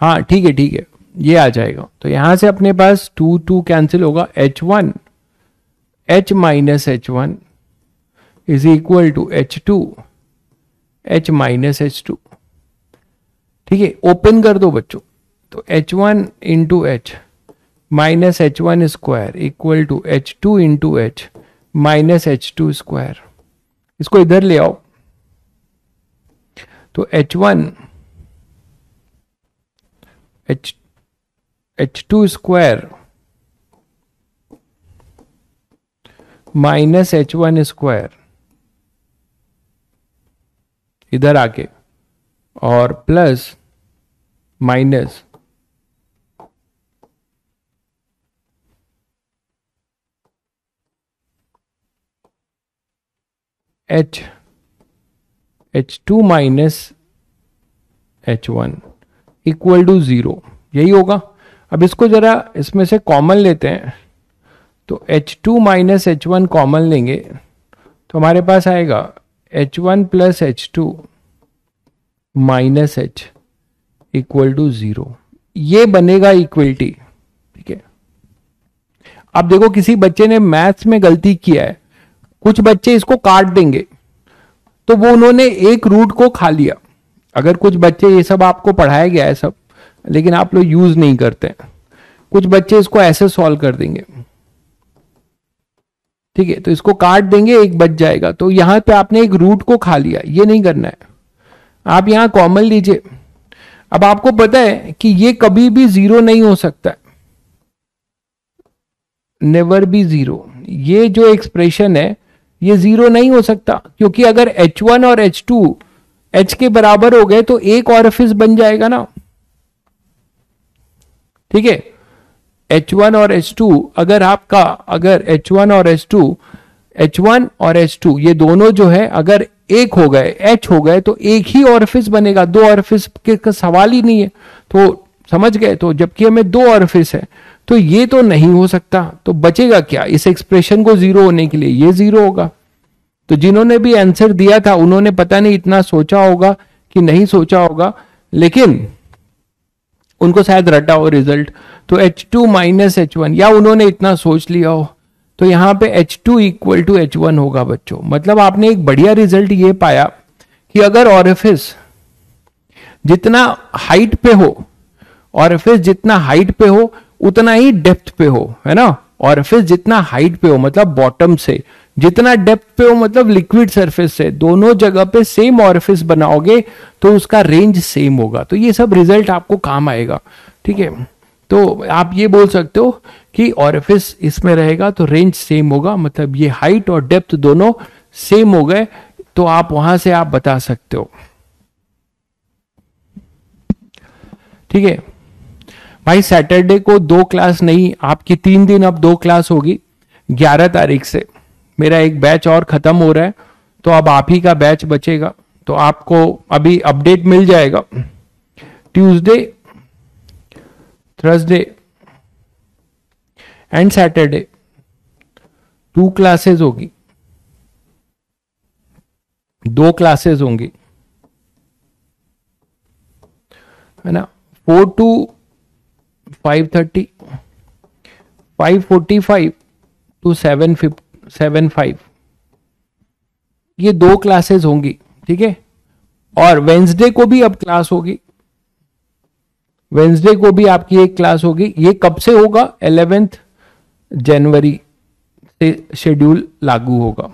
हाँ ठीक है ठीक है, ये आ जाएगा। तो यहां से अपने पास 2 कैंसिल होगा, H1 h minus H1 is equal to H2 h minus H2। ठीक है, ओपन कर दो बच्चों, तो H1 into h minus H1 square equal to H2 into h minus H2 square. इसको इधर ले आओ, तो H2 square minus H1 square इधर आके, और plus minus H2 minus H1 equal to 0, यही होगा। अब इसको जरा इसमें से कॉमन लेते हैं, तो H2 माइनस H1 कॉमन लेंगे तो हमारे पास आएगा H1 plus H2 minus H equal to 0, ये बनेगा इक्वलिटी। ठीक है, अब देखो किसी बच्चे ने मैथ्स में गलती किया है, कुछ बच्चे इसको काट देंगे, तो वो उन्होंने एक रूट को खा लिया। अगर कुछ बच्चे, ये सब आपको पढ़ाया गया है सब, लेकिन आप लोग यूज नहीं करते हैं, कुछ बच्चे इसको ऐसे सॉल्व कर देंगे। ठीक है, तो इसको काट देंगे, एक बच जाएगा, तो यहां पे आपने एक रूट को खा लिया, ये नहीं करना है। आप यहां कॉमन लीजिए। अब आपको पता है कि ये कभी भी 0 नहीं हो सकता, नेवर बी 0। ये जो एक्सप्रेशन है ये 0 नहीं हो सकता, क्योंकि अगर H1 और H2 H के बराबर हो गए तो एक ऑरिफिस बन जाएगा ना। ठीक है, H1 और H2, अगर H1 और H2 ये दोनों जो है अगर एक हो गए, H हो गए, तो एक ही ऑरिफिस बनेगा, दो ऑरिफिस के सवाल ही नहीं है। तो समझ गए, तो जबकि हमें दो ऑरिफिस है, तो ये तो नहीं हो सकता। तो बचेगा क्या इस एक्सप्रेशन को 0 होने के लिए? ये 0 होगा। तो जिन्होंने भी आंसर दिया था उन्होंने पता नहीं इतना सोचा होगा कि नहीं सोचा होगा, लेकिन उनको शायद रटा हो रिजल्ट। तो H2 माइनस H1, या उन्होंने इतना सोच लिया हो, तो यहां पे H2 इक्वल टू H1 होगा बच्चों। मतलब आपने एक बढ़िया रिजल्ट ये पाया कि अगर ऑरिफिस जितना हाइट पे हो, ऑरिफिस जितना हाइट पे हो उतना ही डेप्थ पे हो, है ना। ऑरिफिस जितना हाइट पे हो मतलब बॉटम से, जितना डेप्थ पे हो मतलब लिक्विड सरफेस से, दोनों जगह पे सेम ऑरिफिस बनाओगे तो उसका रेंज सेम होगा। तो ये सब रिजल्ट आपको काम आएगा। ठीक है, तो आप ये बोल सकते हो कि ऑरिफिस इसमें रहेगा तो रेंज सेम होगा, मतलब ये हाइट और डेप्थ दोनों सेम हो गए, तो आप वहां से आप बता सकते हो। ठीक है भाई, सैटरडे को 2 क्लास नहीं, आपकी 3 दिन अब 2 क्लास होगी। 11 तारीख से मेरा एक बैच और खत्म हो रहा है, तो अब आप ही का बैच बचेगा। तो आपको अभी अपडेट मिल जाएगा। Tuesday, Thursday and Saturday 2 classes होगी, 2 क्लासेस होंगी, है ना। 4 to 5:30, 5:45 to 7:5, ये 2 क्लासेस होंगी। ठीक है, और वेंसडे को भी अब क्लास होगी, वेंसडे को भी आपकी एक क्लास होगी। ये कब से होगा? 11 जनवरी से शेड्यूल लागू होगा।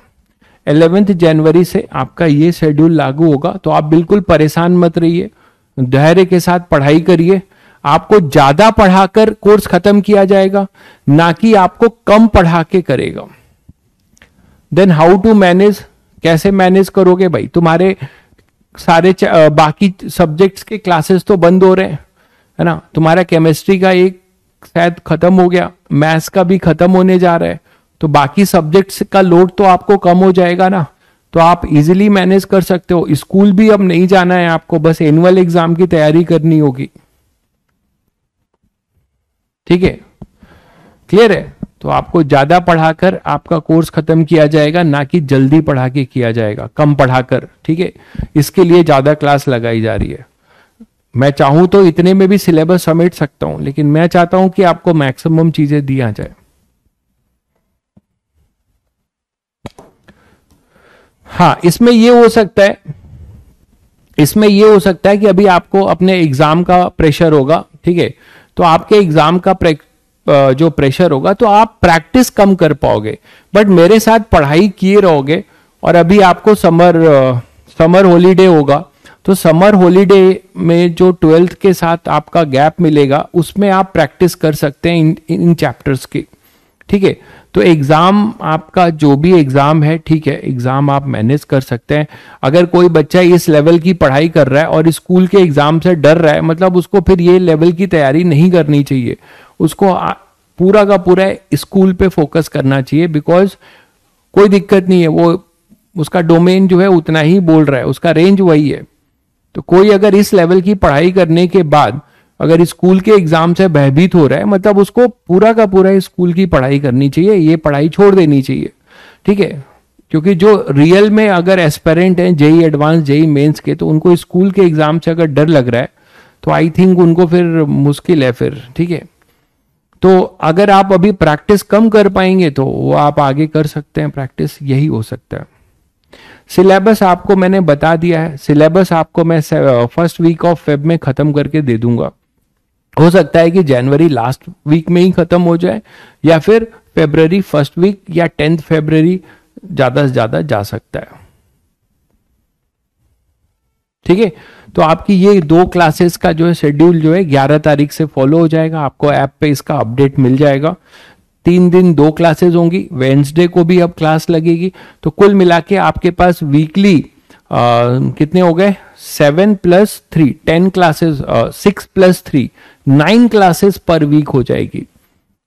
11 जनवरी से आपका ये शेड्यूल लागू होगा। तो आप बिल्कुल परेशान मत रहिए, धैर्य के साथ पढ़ाई करिए। आपको ज्यादा पढ़ाकर कोर्स खत्म किया जाएगा, ना कि आपको कम पढ़ा के करेगा। देन हाउ टू मैनेज, कैसे मैनेज करोगे भाई? तुम्हारे सारे बाकी सब्जेक्ट्स के क्लासेस तो बंद हो रहे हैं, है ना। तुम्हारा केमिस्ट्री का एक शायद खत्म हो गया, मैथ्स का भी खत्म होने जा रहा है, तो बाकी सब्जेक्ट्स का लोड तो आपको कम हो जाएगा ना। तो आप इजीली मैनेज कर सकते हो। स्कूल भी अब नहीं जाना है आपको, बस एनुअल एग्जाम की तैयारी करनी होगी। ठीक है, क्लियर है? तो आपको ज्यादा पढ़ाकर आपका कोर्स खत्म किया जाएगा, ना कि जल्दी पढ़ा के किया जाएगा, कम पढ़ाकर। ठीक है, इसके लिए ज्यादा क्लास लगाई जा रही है। मैं चाहूं तो इतने में भी सिलेबस समेट सकता हूं, लेकिन मैं चाहता हूं कि आपको मैक्सिमम चीजें दी आ जाए। हाँ, इसमें ये हो सकता है, इसमें ये हो सकता है कि अभी आपको अपने एग्जाम का प्रेशर होगा। ठीक है, तो आपके एग्जाम का जो प्रेशर होगा तो आप प्रैक्टिस कम कर पाओगे, बट मेरे साथ पढ़ाई किए रहोगे। और अभी आपको समर हॉलीडे होगा, तो समर हॉलीडे में जो 12th के साथ आपका गैप मिलेगा उसमें आप प्रैक्टिस कर सकते हैं इन चैप्टर्स की। ठीक है, तो एग्जाम आपका जो भी एग्जाम है, ठीक है, एग्जाम आप मैनेज कर सकते हैं। अगर कोई बच्चा इस लेवल की पढ़ाई कर रहा है और स्कूल के एग्जाम से डर रहा है, मतलब उसको फिर ये लेवल की तैयारी नहीं करनी चाहिए। उसको पूरा का पूरा स्कूल पे फोकस करना चाहिए, बिकॉज कोई दिक्कत नहीं है, वो उसका डोमेन जो है उतना ही बोल रहा है, उसका रेंज वही है। तो कोई अगर इस लेवल की पढ़ाई करने के बाद अगर स्कूल के एग्जाम से भयभीत हो रहा है, मतलब उसको पूरा का पूरा स्कूल की पढ़ाई करनी चाहिए, ये पढ़ाई छोड़ देनी चाहिए। ठीक है, क्योंकि जो रियल में अगर एस्पिरेंट हैं जेई एडवांस, जेई मेंस के, तो उनको स्कूल के एग्जाम से अगर डर लग रहा है तो आई थिंक उनको फिर मुश्किल है फिर, ठीक है। तो अगर आप अभी प्रैक्टिस कम कर पाएंगे तो वो आप आगे कर सकते हैं प्रैक्टिस, यही हो सकता है। सिलेबस आपको मैंने बता दिया है, सिलेबस आपको मैं फर्स्ट वीक ऑफ फेब में खत्म करके दे दूंगा। हो सकता है कि जनवरी लास्ट वीक में ही खत्म हो जाए, या फिर फरवरी फर्स्ट वीक या 10 फरवरी ज्यादा से ज्यादा जा सकता है, ठीक है। तो आपकी ये 2 क्लासेस का जो है शेड्यूल जो है 11 तारीख से फॉलो हो जाएगा, आपको ऐप पे इसका अपडेट मिल जाएगा। 3 दिन 2 क्लासेस होंगी, वेंसडे को भी अब क्लास लगेगी। तो कुल मिला के आपके पास वीकली कितने हो गए, 7 + 3 10 क्लासेस, 6 + 3 9 क्लासेस पर वीक हो जाएगी।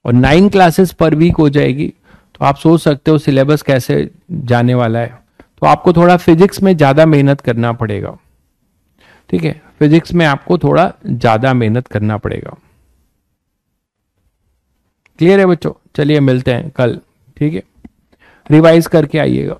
और 9 क्लासेस पर वीक हो जाएगी तो आप सोच सकते हो सिलेबस कैसे जाने वाला है। तो आपको थोड़ा फिजिक्स में ज्यादा मेहनत करना पड़ेगा, ठीक है। फिजिक्स में आपको थोड़ा ज्यादा मेहनत करना पड़ेगा। क्लियर है बच्चों? चलिए मिलते हैं कल, ठीक है। रिवाइज करके आइएगा।